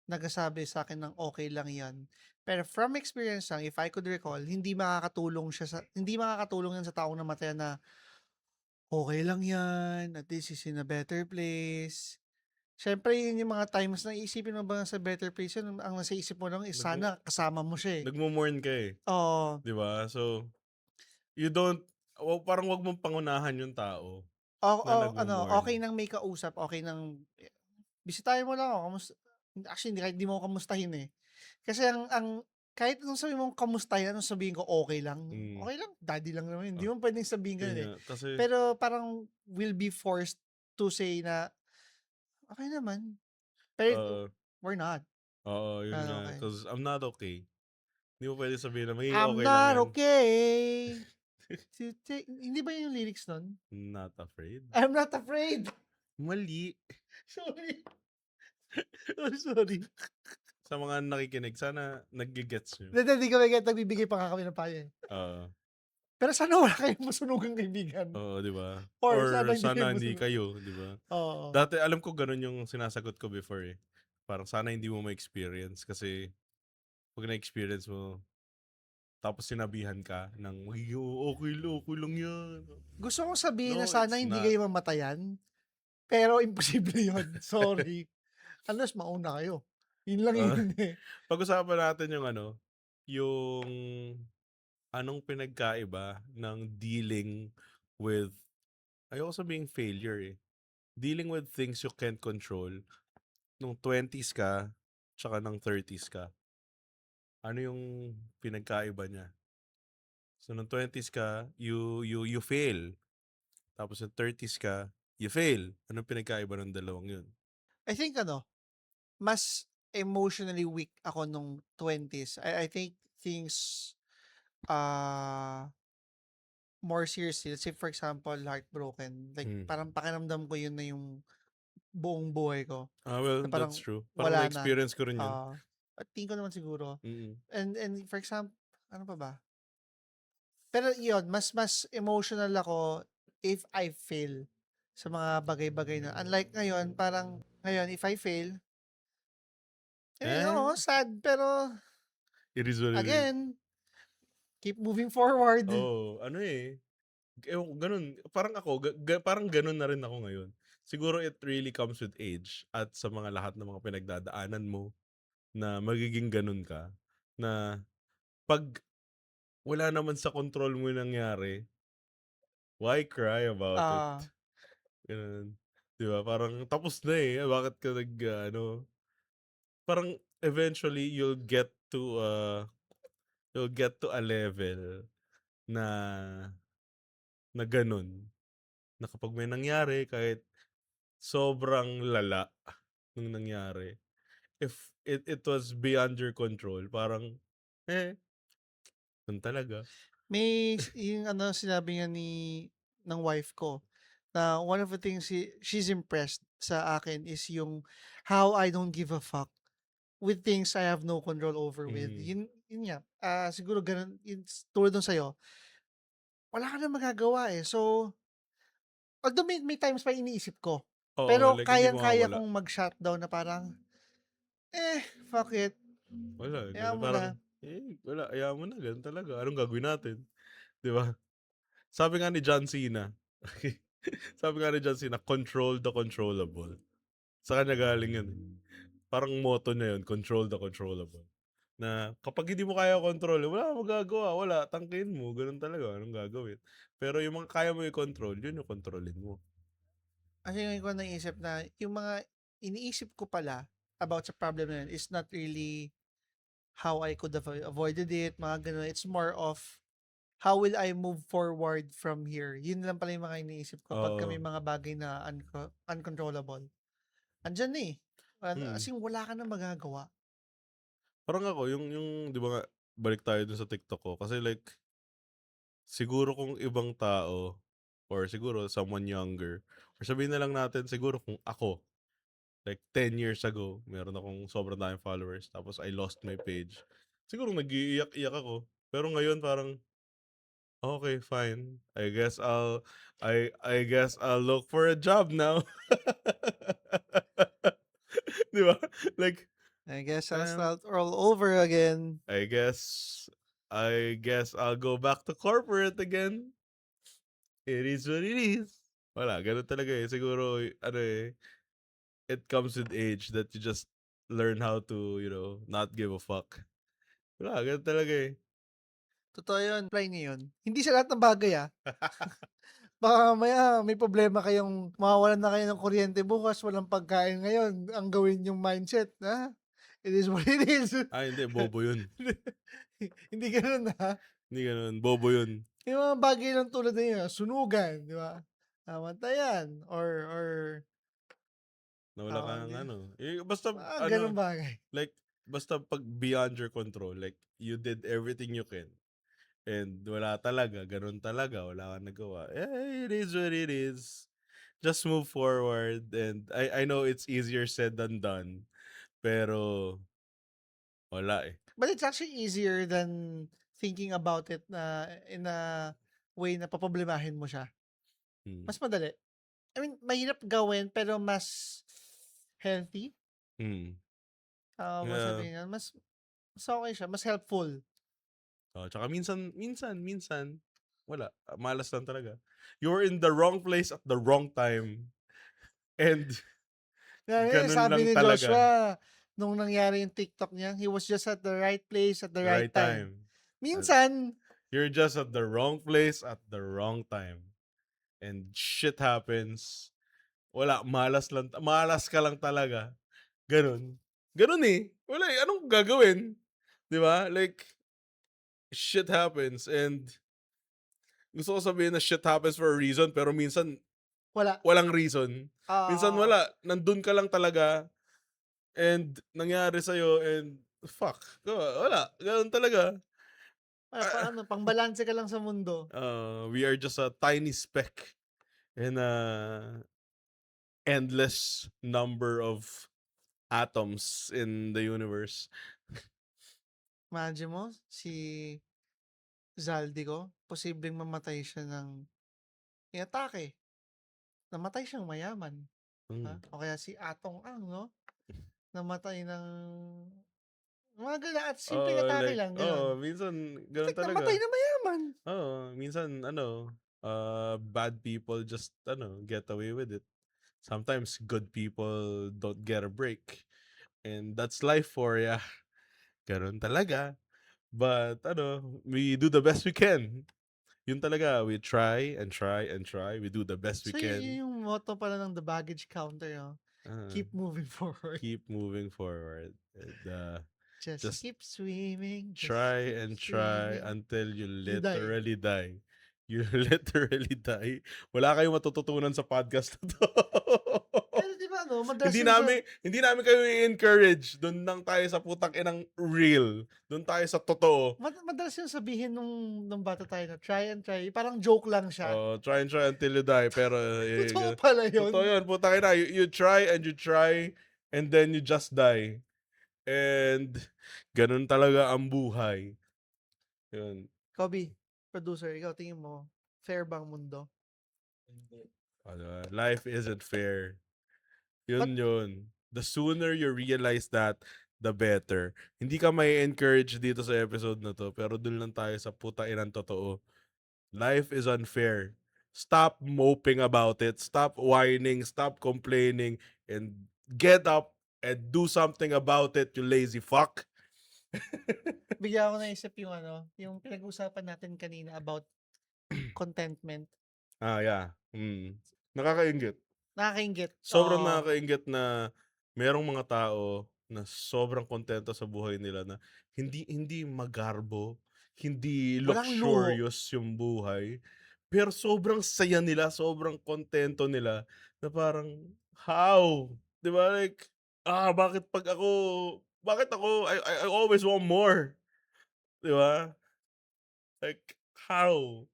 nagsasabi sa akin ng okay lang yan. Pero from experience lang, if I could recall, hindi makakatulong yan sa taong namatayan na okay lang yan, at least he's in a better place. Siyempre, yun yung mga times na iisipin mo ba sa better place yun, ang nasa isip mo lang is Nagmo sana kasama mo siya eh. Nagmo-mourn ka eh, Oo. 'di ba? So, you don't parang 'wag mong pangunahan yung tao na Okay nagmo-mourn. nang may kausap, okay nang bisitahin mo lang ako, actually kahit di mo ako kamustahin eh. Kasi kahit anong sabihin mong kamustahin, anong sabihin ko, Hmm, okey lang, daddy lang naman yun, hindi ah, mo puwedeng sabihin yun gano'n eh. nga kasi Pero parang will be forced to say na, "Okey naman." Pero oo, we're not. yun nga, Okay. 'cause I'm not okay. Hindi mo puwedeng sabihin na magiging "I'm okey lang not yan. okay to take" hindi ba yun yung lyrics nun? Not afraid. I'm not afraid. Mali. Sorry. Sorry. Sa mga nakikinig sana nagge-gets niyo. Hindi kami kahit nagbibigay pa nga kami ng payo, eh. Oo, Pero sana wala kayong masunugang kaibigan oo, 'di ba? or sana Or hindi kayo sana hindi masunugan. kayo, 'di ba? Oo. Dati alam ko gano'n yung sinasagot ko before, eh. Parang sana hindi mo ma-experience kasi 'pag na-experience mo tapos sinabihan ka ng, "Magiging okey lang yan." Gusto kong sabihin na No, sana it's hindi not. kayo mamatayan, pero imposible yun, sorry. Unless mauna kayo. Yun lang Ah, yun, eh. pag-usapan natin yung yung anong pinagkaiba ng dealing with ayoko sabihing failure, eh. Dealing with things you can't control nung 20s ka tsaka ng 30s ka. Ano yung pinagkaiba niya? So nung 20s ka, you fail. Tapos nung 30s ka, you fail. Anong pinagkaiba ng dalawang yun? I think mas emotionally weak ako nung 20s. I think things, ah, more seriously. Let's say for example, heartbroken, like Hmm. parang pakiramdam ko yun na yung buong buhay ko, Well, na that's parang true. Parang wala na. na-experience ko rin yun. At tingin ko naman siguro. Mm. And for example, ano pa ba? Pero yun, mas emotional ako if I fail sa mga bagay-bagay na unlike ngayon, parang ngayon if I fail, Eh, oo, sad pero it is what it is. again, keep moving forward. Ano eh. Ewan ko, ganun. Parang ako, parang ganun na rin ako ngayon. Siguro it really comes with age at sa mga lahat ng mga pinagdadaanan mo na magiging ganun ka. Na pag wala naman sa control mo yung nangyari, why cry about it? Ah, Ganun. 'Di ba? Parang tapos na eh. Bakit ka parang eventually you'll get to a level na ganun. Na kapag may nangyari kahit sobrang lala nung nangyari, if it was beyond your control, parang, eh, yun talaga. yung sinabi nga ng wife ko na one of the things she's impressed sa akin is yung how I don't give a fuck with things I have no control over with. Mhm. Yun nga, siguro ganun, yun, tulad nung sa'yo, wala ka ng magagawa eh. So, although may times pa iniisip ko, Oo, pero like hindi kayang-kaya mawawala. kong mag-shutdown na parang, fuck it, Wala, hayaan gano'n. mo Parang, na. wala, hayaan mo na, gano'n talaga. Anong gagawin natin, 'di ba? Sabi nga ni John Cena, sabi nga ni John Cena, "Control the controllable." Sa kanya galing yun, eh. Parang motto niya yun, "Control the controllable." Na kapag hindi mo kaya kontrolin, wala kang magagawa, wala, tangkihin mo, gano'n talaga, anong gagawin. Pero yung mga kaya mo i-control, yun yung kontrolin mo. Kasi ngayon ko naisip na yung mga iniisip ko pala about sa problem na yun is not really how I could have avoided it, mga ganun. It's more of how will I move forward from here? Yun lang pala yung mga iniisip ko pagka may Oo, mga bagay na uncontrollable. Andiyan na eh. As mm. in, wala ka na magagawa. Parang ako yung 'di ba nga, balik tayo dun sa TikTok ko, kasi like, siguro kung ibang tao or siguro someone younger or sabihin na lang natin siguro kung ako, Like 10 years ago, meron akong sobrang daming followers tapos I lost my page. Siguro nag-iiyak-iyak ako. Pero ngayon parang, okay, fine. I guess I'll look for a job now. 'Di ba? Like, I guess I'll um, start all over again. I guess I guess I'll go back to corporate again. It is what it is. Wala, gano'n talaga, eh. Siguro ano, eh, it comes with age that you just learn how to, not give a fuck. Wala, gano'n talaga, eh. Totoo yun, apply niyo yun. Hindi sa lahat ng bagay, baka mamaya may problema kayong mawawalan na kayo ng kuryente bukas, walang pagkain ngayon, ang gawin yung mindset, it is what it is. Hindi, bobo 'yun. Hindi gano'n, Hindi gano'n, bobo 'yun. Yung mga bagay lang tulad na yun, sunugan, di ba? Namatayan or Na wala tawag kang di ano, basta mga gano'ng ano, bagay. like, basta 'pag beyond your control, like, you did everything you can and wala talaga, gano'n talaga, wala kang nagawa, it is what it is. Just move forward and I know it's easier said than done, pero wala, eh. But it's actually easier than thinking about it na in a way na poproblemahin mo siya. Hmm, Mas madali. I mean, mahirap gawin pero mas healthy, mm. mo Yeah. sabihin yun, mas okey siya, mas helpful. Tsaka minsan wala, malas lang talaga. You're in the wrong place at the wrong time and Kaya gano'n sabi lang ni talaga, Joshua nung nangyari yung TikTok niya, he was just at the right place at the the right right time. time. And Minsan, you're just at the wrong place at the wrong time. And shit happens. Wala, malas ka lang talaga. Gano'n. Gano'n, eh. Wala, eh, anong gagawin? 'Di ba? Like, shit happens and gusto ko sabihin na shit happens for a reason pero minsan wala. walang reason. Minsan Oo. wala, nandun ka lang talaga and nangyari sa'yo and fuck, wala, gano'n talaga. Ah, Paano, pangbalanse ka lang sa mundo. we are just a tiny speck in a endless number of atoms in the universe. Imagine mo, si Zaldico, posibleng mamatay siya ng inatake. Namatay siyang mayaman. Mm. O kaya si Atong Ang, no? Namatay ng mga gano'n at simpleng atake lang, gano'n. Minsan It's gano'n like namatay talaga. na mayaman. Minsan bad people just get away with it. Sometimes good people don't get a break. And that's life for ya. Gano'n talaga. But we do the best we can. Yun talaga, we try and try and try. We do the best we So, yun can. yung motto pala ng The Baggage Counter, no? Uh, Keep moving forward. Keep moving forward. And, Just just keep swimming, just try keep and try swimming. until you You die. literally die. You literally die. Wala kayong matututunan sa podcast na 'to. Pero di ba, no, madalas Hindi yun sa namin hindi namin kayo i-encourage. Do'n lang tayo sa putang inang real. Do'n tayo sa totoo. madalas yung sabihin nung bata tayo na try and try, parang joke lang siya. Try and try until you die. Pero, Totoo pala totoo yun. yun. Putang ina, you try and you try and then you just die. And gano'n talaga ang buhay. Yun. Kobe, producer, ikaw tingin mo, fair bang mundo? Life isn't fair. But Yun. The sooner you realize that, the better. Hindi ka may encourage dito sa episode na to, pero dun lang tayo sa puta inang totoo. Life is unfair. Stop moping about it. Stop whining. Stop complaining. And get up and do something about it, you lazy fuck. bigla ako naisip yung yung pinag-usapan natin kanina about contentment. Yeah. Nakakaingit. Nakakainggit, Sobrang oo. nakakainggit na merong mga tao na sobrang kontento sa buhay nila na hindi hindi magarbo, hindi Walang luho. luxurious yung buhay, pero sobrang saya nila, sobrang kontento nila na parang, how? 'Di ba like, bakit ako I always want more, 'di ba? Like, how?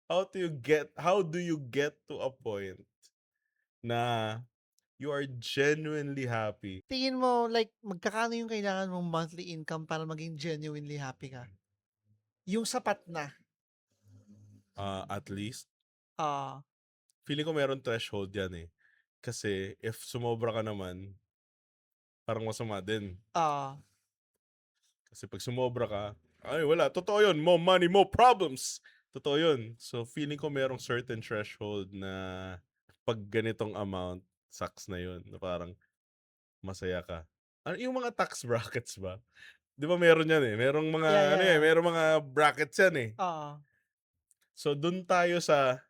How do you get to a point na you are genuinely happy. Tingin mo like magkakano yung kailangan mong monthly income para maging genuinely happy ka? Yung sapat na. At least, Ah, feeling ko meron threshold yan eh. Kasi if sumobra ka naman, parang masama din. ah, Kasi pag sumobra ka, ay wala, totoo yun, more money, more problems. Totoo yun. So feeling ko merong certain threshold na pag ganitong amount, sucks na yun. Na parang masaya ka. Ano yung mga tax brackets ba? 'Di ba meron yan eh. Merong mga yeah, ano yeah, eh, yeah. merong mga brackets yan eh. Oo. So dun tayo sa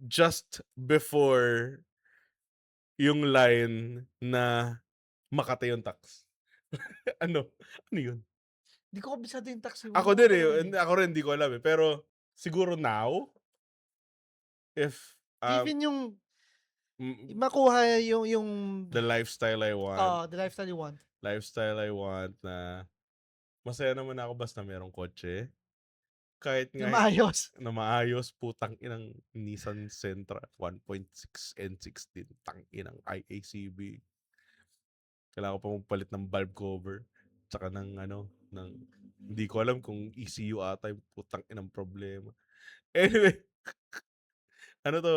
just before yung line na Makati yung tax. ano? Ano yun? Di ko kabisado yung tax Ako reform. Ano din ba eh. yun? Ako rin di ko alam eh. Pero siguro now, if Given yung mm, makuha yung the lifestyle I want, the lifestyle you want. na masaya naman ako basta merong kotse. Kahit Na nga maayos. na maayos, putang inang Nissan Sentra 1.6 N16, tang inang IACB. Kailangan ko pa magpalit ng valve cover. Tsaka ng hindi ko alam kung ECU ata yung putang inang problema. Anyway, ano to,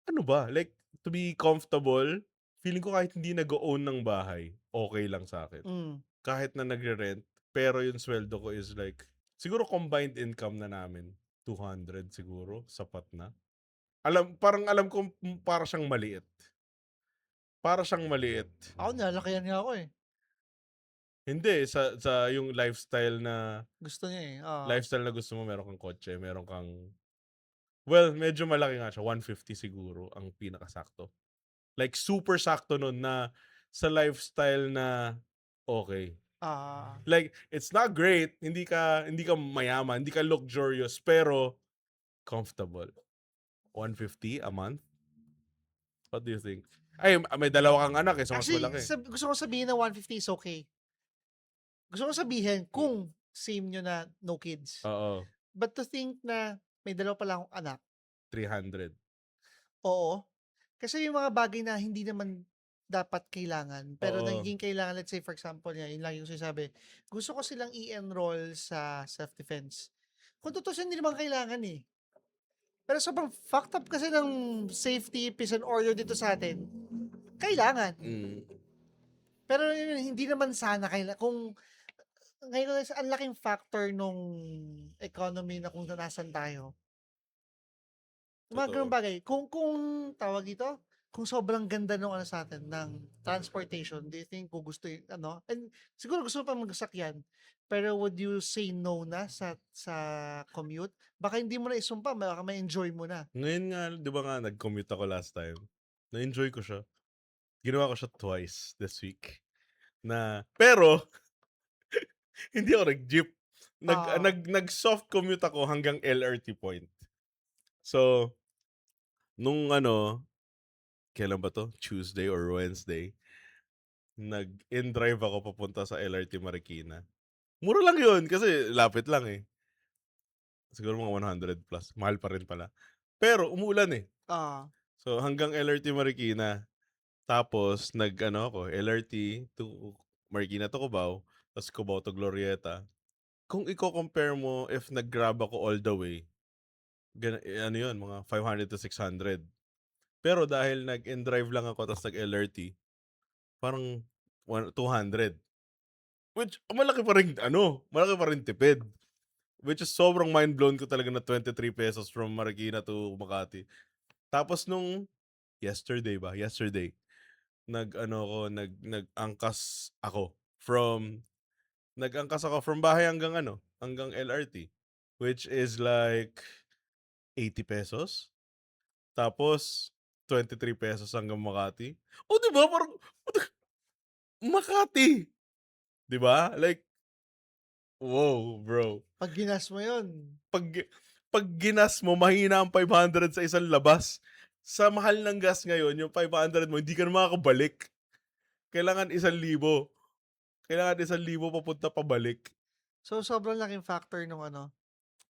ano ba? Like, to be comfortable, feeling ko kahit hindi nag-own ng bahay, okay lang sa akin. Mm. Kahit na nagre-rent, pero yung sweldo ko is like, siguro combined income na namin, 200 siguro, sapat na. Parang alam ko para siyang maliit. Para siyang maliit. Ako nalalakihan nga ako eh. Hindi, sa yung Gusto niya eh. Oo. lifestyle na gusto mo, meron kang kotse, meron kang, well, medyo malaki nga siya, 150 siguro ang pinakasakto. Like, super sakto nun na sa lifestyle na okay. Ah. Like, it's not great, hindi ka mayaman, hindi ka luxurious, pero comfortable. 150 a month? What do you think? Ay, may dalawa kang anak eh, so mas Actually, malaki. gusto ko sabihin na 150 is okay. Gusto ko sabihin kung same nyo na no kids. Oo, But to think na may dalawa pala akong anak, 300. oo. Kasi yung mga bagay na hindi naman dapat kailangan, pero Oo. nagiging kailangan, let's say for example yun lang yung sinasabi, gusto ko silang i-enroll sa self-defense. Kung tutusin, hindi naman kailangan eh. Pero sobrang fucked up kasi ng safety, peace and order dito sa atin. Kailangan. Mm. Pero yun, hindi naman sana kailangan. Kung ngayon, ang laking factor nung economy na kung nasan tayo. Yung mga ganung Totoo. bagay. Kung tawag dito, kung sobrang ganda nung ano sa atin, ng transportation, do you think gugustuhin, and siguro gusto mo pa magsakyan, pero would you say no na sa commute? Baka hindi mo na isumpa, baka ma-enjoy mo na. Ngayon nga, di ba nga, nag-commute ako last time. Na-enjoy ko siya. Ginawa ko siya twice this week. Pero, hindi ako nag-jeep. Ah, Nag-soft commute ako hanggang LRT point. So, nung kailan ba to? Tuesday or Wednesday, nag-in-drive ako papunta sa LRT Marikina. Mura lang yun kasi lapit lang eh. Siguro mga 100 plus. Mahal pa rin pala. Pero umuulan eh. ah, So hanggang LRT Marikina. Tapos ako, LRT to Marikina to Cubao. Tapos Cubao to Glorieta. Kung i-compare mo if nag-grab ako all the way, ano yun, mga 500 to 600. Pero dahil nag-in-drive lang ako tapos nag-LRT, parang 200. Which, malaki pa rin tipid. Which is sobrang mind-blown ko talaga na 23 pesos from Marikina to Makati. Tapos nung yesterday, nag-angkas ako from bahay hanggang LRT, which is like 80 pesos. Tapos 23 pesos hanggang Makati. O, 'di ba? Parang Makati, 'di ba? Like, wow, bro. pag ginas mo yun, Pag pag ginas mo, mahina ang 500 sa isang labas. Sa mahal ng gas ngayon, yung 500 mo, hindi ka na makakabalik. Kailangan 1,000. Kailangan 1,000 papunta pabalik. so sobrang laking factor nung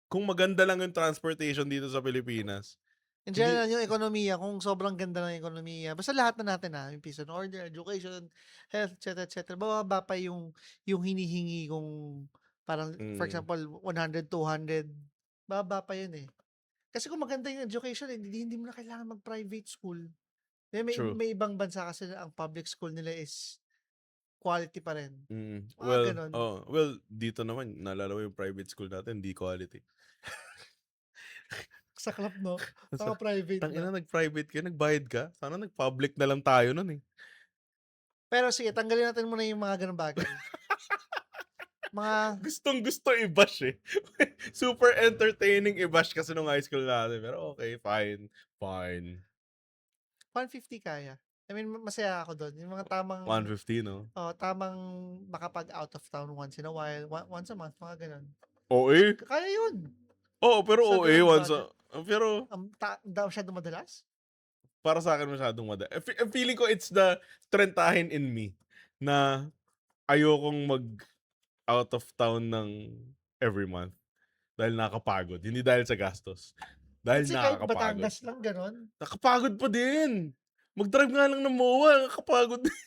Kung maganda lang yung transportation dito sa Pilipinas, In Hindi general, yung ekonomiya, kung sobrang ganda ng ekonomiya, basta lahat na natin yung peace and order, education, health, et cetera, bababa pa yung hinihingi kung parang, for mm, example, 100, 200, bababa pa yun eh. Kasi kung maganda yung education, hindi mo na kailangan mag-private school. true. May ibang bansa kasi na ang public school nila is quality pa rin. Mga ganon. Well, dito naman, naalala mo yung private school natin, di quality. Saklap, no? Sa, Mga private na. tangina, nag-private ka, nagbayad ka. Sana nag-public na lang tayo nun eh. Pero sige, tanggalin natin muna yung mga ganong bagay. Mga Gustong gusto i-bash eh. Super entertaining i-bash kasi nung high school natin. Pero okay, fine. Fine. 150 kaya. I mean, masaya ako doon. Yung mga tamang, 150, no? tamang makapag out of town once in a while, once a month, mga ganun. OA? Kaya yun. Oo, pero Sa OA ganung once budget. pero Masyado madalas? para sa akin masyadong feeling ko it's the trentahin in me na ayokong mag out of town ng every month dahil nakakapagod. Hindi dahil sa gastos. Dahil Kasi kahit nakakapagod. Batangas lang ganun. Nakapagod pa din. Mag-drive nga lang ng MOA, nakakapagod din.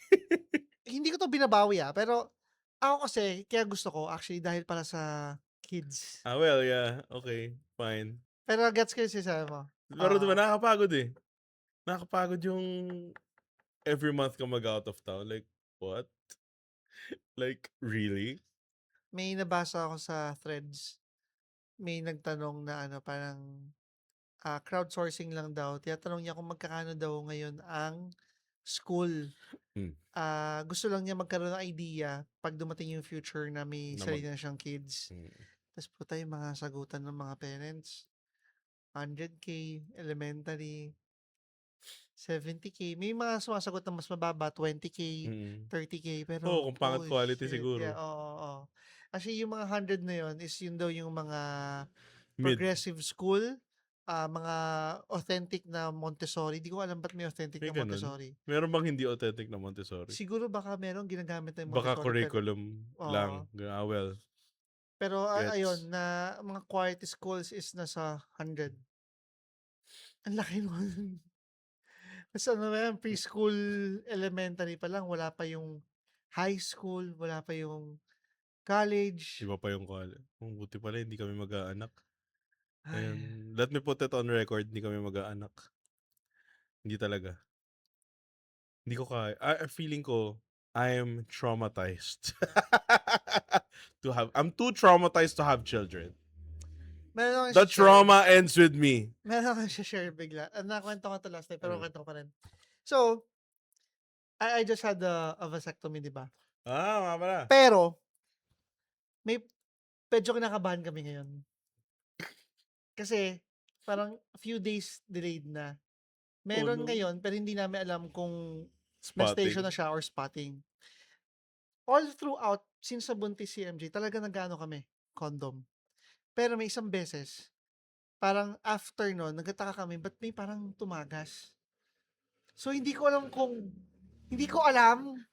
Hindi ko to binabawi pero ako kasi, kaya gusto ko, actually, dahil para sa kids. Well, yeah. Okay, fine. Pero gets ko yung sinasabi mo. Pero diba, nakakapagod eh. Nakakapagod yung every month ka mag-out of town. Like, what? Like, really? May nabasa ako sa threads. May nagtanong na parang crowdsourcing lang daw. Tinatanong niya kung magkakano daw ngayon ang school. Hmm. Gusto lang niya magkaroon ng idea pag dumating yung future na may Na sarili na siyang kids. Hmm. Tapos po tayo mga sagutan ng mga parents. 100K, elementary, 70K. May mga sumasagot na mas mababa, 20K, Mm. 30K. Oo, Pero, kung pangit quality shit. Yeah, siguro. oo. Actually, yung mga 100 na yun is yun daw yung mga Mid. progressive school, mga authentic na Montessori. Di ko alam ba't may authentic May na ganun. Montessori. Meron bang hindi authentic na Montessori? Siguro baka meron ginagamit na yung Baka Montessori. curriculum lang. Well, Pero ayun, gets. na mga quality schools is nasa 100. Ang laki nun. Kasi preschool, elementary pa lang, wala pa yung high school, wala pa yung college. Iba pa yung buti pala, hindi kami mag-aanak. Ay, And let me put it on record, hindi kami mag-aanak. Hindi talaga. Hindi ko kaya. Feeling ko, I'm traumatized. I'm too traumatized to have children. meron The akong trauma ends with me. meron akong share bigla. Nakwento ko to last time, pero Ano? kwento ko pa rin. So, I just had a vasectomy, di ba? Mga pala. Pero, medyo kinakabahan kami ngayon. Kasi, parang a few days delayed na. Meron no. ngayon, pero hindi namin alam kung Spotting. menstruation na siya or spotting. All throughout, since sa buntis si MJ, talaga nag-ano kami, condom. Pero may isang beses, parang after nun, nagtataka kami, ba't may parang tumagas? So, hindi ko alam.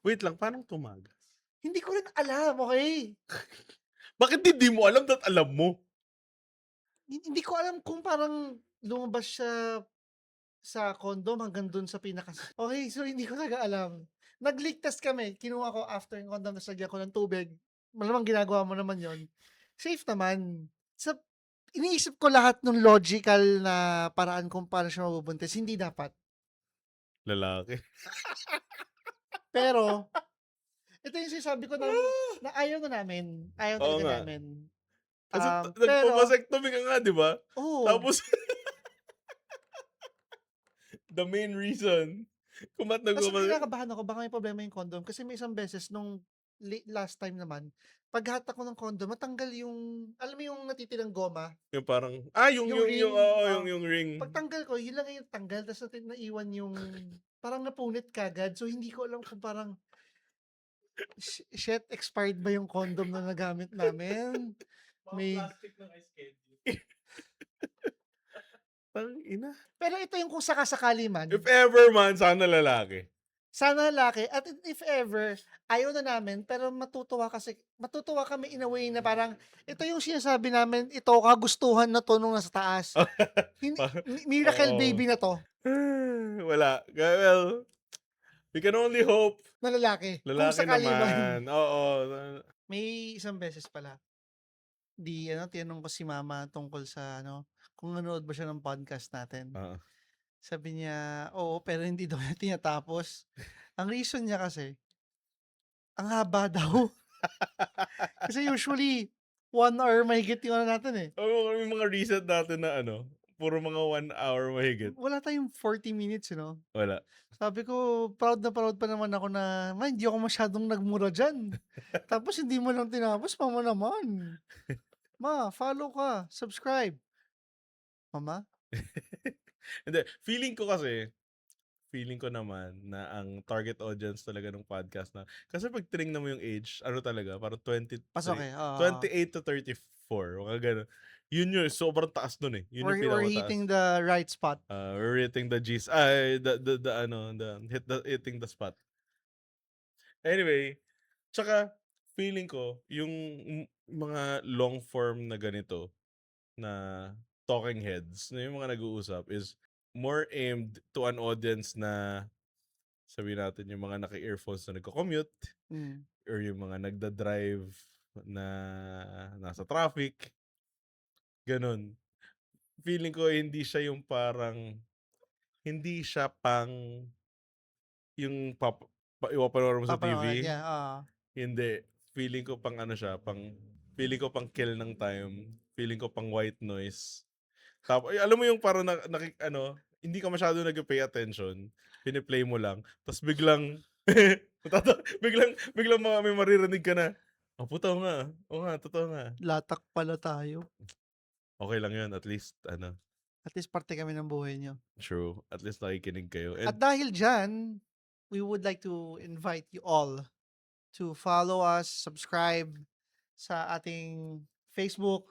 Wait lang, paano tumagas? Hindi ko rin alam, okay? Bakit hindi mo alam that alam mo? Hindi ko alam kung parang lumabas siya sa condom hanggang dun sa Okay, so hindi ko talaga alam. Nag-leak test kami. Kinuha ko after yung condom, tapos lagyan ko ng tubig. Malamang ginagawa mo naman yon. Safe naman. Iniisip ko lahat ng logical na paraan kung paano siya mabubuntis. Hindi dapat. Lalaki. Pero, ito yung sinasabi ko na ayaw na namin. Ayaw Oo talaga nga. namin. Kasi Pero, nagpapasectomy ka nga, di ba? Tapos, oo. the main reason kung ba't Tapos nagpapasectomy. kinakabahan ako, baka may problema yung condom. Kasi may isang beses, nung last time naman, paghatak ko ng condom, matanggal yung, alam mo yung natitirang goma? Yung parang, yung ring. yung ring. Pagtanggal ko, yun lang yung tanggal, tapos naiwan yung, parang napunit kagad. So, hindi ko alam kung parang, shit, expired ba yung condom na nagamit namin? May plastic ng ice candy. Parang ina. Pero ito yung kung sakasakali man. If ever man, sana lalaki. Sana lalaki at if ever, ayaw na namin pero matutuwa kami in a way na parang ito yung sinasabi namin, ito kagustuhan na 'to nung nasa taas. Hindi Pa miracle oo. baby na 'to, Wala. Well, we can only hope. na lalaki, kung Lalaki sakali man. naman, oo. May isang beses pala, tinanong ko si mama tungkol sa kung nanonood ba siya ng podcast natin. Oo. Sabi niya, oo, pero hindi daw niya tinatapos. Ang reason niya kasi, ang haba daw. Kasi usually, 1 hour mahigit yung natin eh. Oo, may mga recent natin na puro mga 1 hour mahigit. Wala tayong 40 minutes, Wala. Sabi ko, proud na proud pa naman ako na, "Ma, hindi ako masyadong nagmura diyan. Tapos hindi mo lang tinapos, mama naman. Ma, follow ka, subscribe." Mama? Hindi, feeling ko naman na ang target audience talaga ng podcast na kasi pag tinignan mo yung age, ano talaga, parang Pasok eh, oo. 28 to 34, mga gano'n. Yun yung sobrang taas nun, eh. Yun yung We're pinakamataas. hitting the right spot. We're hitting the G's ay, the ano, hitting the spot. Anyway, tsaka feeling ko yung mga long form na ganito na talking heads na yung mga nag-uusap is more aimed to an audience na sabihin natin yung mga naka-earphones na nagko-commute Hmm, or yung mga nagda-drive na nasa traffic, gano'n. Feeling ko hindi siya pang yung ipapanoorin mo sa papanood, TV. yeah, oo. Hindi. Feeling ko feeling ko pang kill ng time. Feeling ko pang white noise. Alam mo yung parang hindi ka masyado nag-pay attention, pini-play mo lang, ta's biglang biglang may maririnig ka na, puta, oo nga, totoo nga." Latak pala tayo. Okey lang yun, at least At least parte kami ng buhay niyo. true, at least nakikinig kayo At and dahil diyan, we would like to invite you all to follow us, subscribe sa ating Facebook,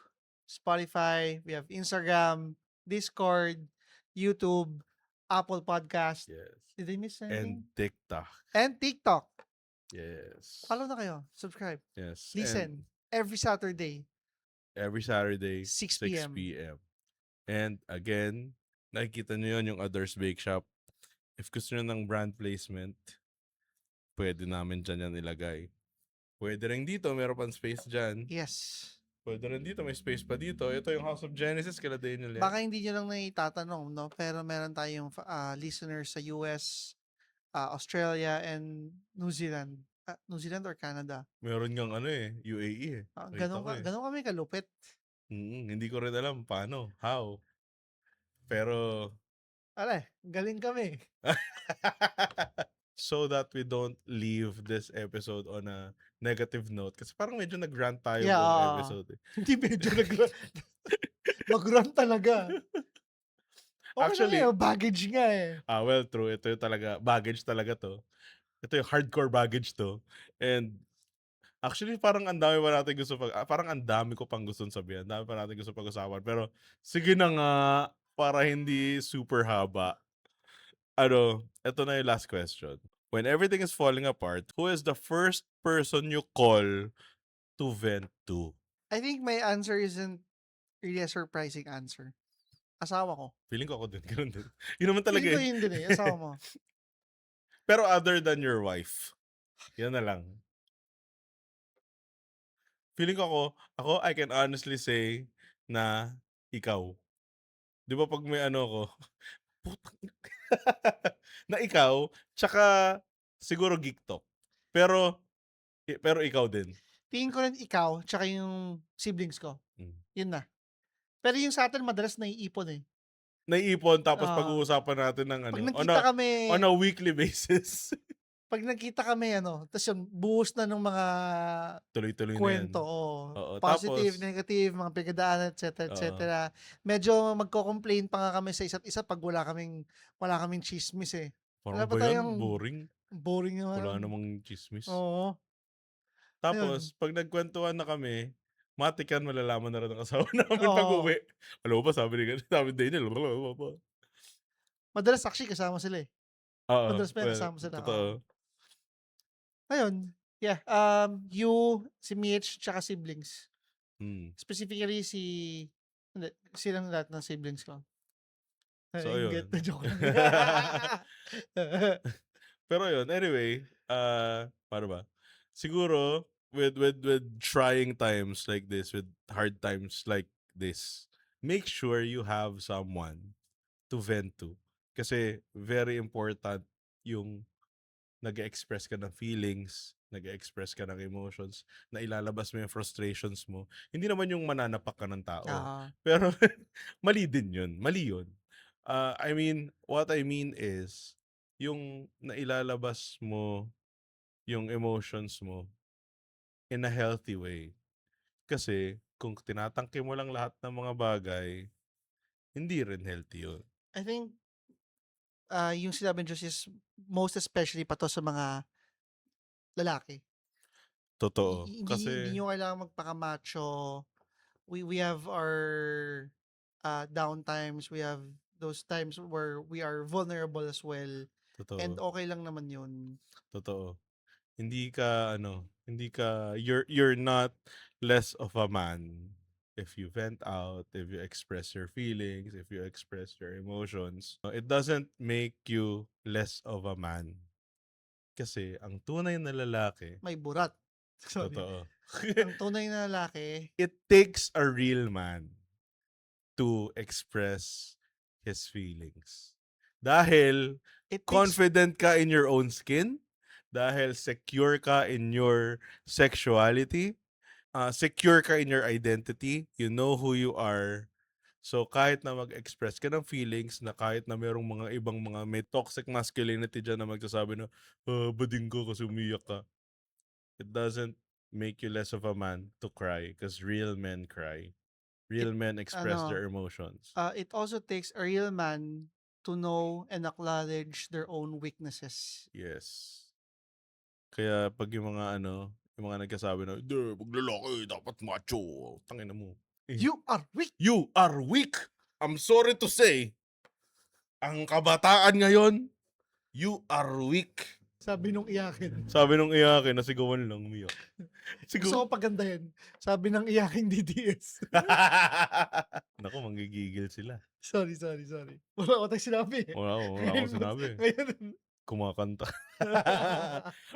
Spotify, we have Instagram, Discord, YouTube, Apple Podcast. yes, Did I miss and anything? TikTok. And TikTok. Yes. Follow na kayo, subscribe. Yes, and Listen every Saturday, every Saturday, 6 6 p.m. PM. And again, nakikita niyo yun yung Others Bake Shop. If gusto niyo ng brand placement, pwede namin diyan yan ilagay. Pwede rin dito, meron pang space diyan. Yes. Pwede rin dito, may space pa dito. Ito yung House of Genesis, kila Daniel yan. Baka hindi nyo lang naitatanong, no? Pero meron tayong listeners sa US, Australia, and New Zealand. New Zealand or Canada. Meron ngang UAE eh. Nakita ko eh. Ganon kami kalupit. Hindi ko rin alam paano, how. Pero Galing kami. so that we don't leave this episode on a negative note. Kasi parang medyo nag-rant tayo Yeah, buong oo. episode eh. Hindi medyo mag-run talaga. Okay Actually, lang baggage nga eh. well, true. Ito yung talaga, baggage talaga to. Ito yung hardcore baggage to. And actually, parang ang dami pa natin parang ang dami ko pang gustong sabihin. Ang dami pa natin gusto pag-usapan. Pero, sige na nga, para hindi super haba. Ito na yung last question. When everything is falling apart, who is the first person you call to vent to? I think my answer isn't really a surprising answer. Asawa ko. Feeling ko ako din. Ganun din. Yun naman talaga Feeling ko eh. yun din eh, asawa mo. Pero other than your wife, yan na lang. Feeling ko ako, I can honestly say na ikaw. Di ba pag may ko, putang na ikaw, tsaka siguro GeekTalk. Pero ikaw din. Tingin ko rin ikaw, tsaka yung siblings ko. Mm. Yun na. Pero yung sa atin, madalas naiipon eh. Naiipon tapos Oo. pag-uusapan natin ng Pag on nagkita kami, a weekly basis. pag nagkita kami, tapos yun, buhos na ng mga Tuloy-tuloy na yan. kwento. Oo, Positive, tapos, negative, mga pinagdaanan, etc. etc. Medyo magko-complain pa nga kami sa isa't isa pag wala kaming chismis eh. parang Wala pa ba yan? tayong boring naman. Wala namang chismis. Oo. Tapos, pag nagkwentuhan na kami, matik yan, malalaman na rin ng asawa namin Oo. pag-uwi. Alam mo ba, sabi ni Daniel, Madalas actually kasama sila eh. Oo, Madalas well, kasama sila, oo. totoo. Ayun, yeah, you, si Mitch, tsaka siblings. Hmm. Specifically hindi, silang lahat ng siblings ko. So, Inggit, ayun. joke lang. Pero yun, anyway, paano ba? Siguro, with trying times like this, with hard times like this, make sure you have someone to vent to. Kasi very important yung nag-express ka ng feelings, nag-express ka ng emotions, na ilalabas mo yung frustrations mo. Hindi naman yung mananapak ka ng tao. Oo, Pero mali din yun. Mali yun. I mean, what I mean is, yung nailalabas mo yung emotions mo in a healthy way. Kasi kung tinatangke mo lang lahat ng mga bagay, hindi rin healthy yun. I think, yung sinabi ni Diyos is most especially pa 'to sa mga lalaki. Totoo. Hindi Kasi, niyo kailangang magpaka-macho. We have our, down times, we have those times where we are vulnerable as well, and totoo. okay lang naman yun. Totoo. You're not less of a man if you vent out, if you express your feelings, if you express your emotions. It doesn't make you less of a man. Kasi ang tunay na lalaki, May burat. Sorry. totoo. Ang tunay na lalaki, It takes a real man to express his feelings. Dahil it takes confident ka in your own skin, dahil secure ka in your sexuality, secure ka in your identity, you know who you are. So kahit na mag-express ka ng feelings, na kahit na merong mga ibang mga may toxic masculinity dyan na magsasabi na, bading ka kasi umiyak ka. It doesn't make you less of a man to cry because real men cry. it Real men express their ano, emotions. it also takes a real man to know and acknowledge their own weaknesses. Yes. Kaya pag yung mga nagkasabi na, "Hindi, 'pag lalaki dapat macho." Tangina mo. Eh, You are weak! you are weak. I'm sorry to say, ang kabataan ngayon, you are weak. Sabi nung iyakin. Sabi nung iyakin, nasigawan lang, umiyak. Gusto ko pagandahin. Sabi ng iyaking DDS. Naku, manggigigil sila. Sorry. Wala ko tayong sinabi eh. Wala akong sinabi. Ngayon, Kumakanta.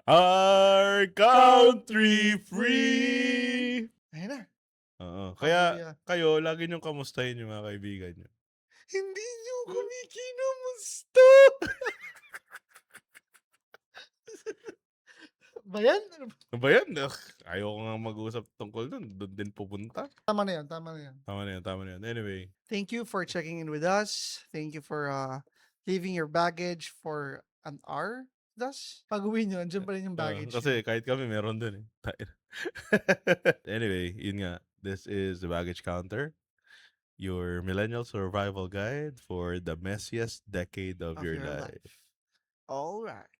Our country free. ayun na. Oo. Kaya Hallelujah. kayo, lagi niyong kamustahin yung mga kaibigan niyo. Hindi niyo kami kinamusta. Ba yan? Ano ba yan? Ayoko nga mag-usap tungkol dun. Doon din pupunta. Tama na yan. Tama na yan. Anyway, Thank you for checking in with us. Thank you for leaving your baggage for an hour with us. Pag-uwi nyo, andyan pa rin yung baggage kasi nyo. kahit kami meron dun eh. Anyway, yun nga. This is the Baggage Counter, your millennial survival guide for the messiest decade of Of your your life. life. All right.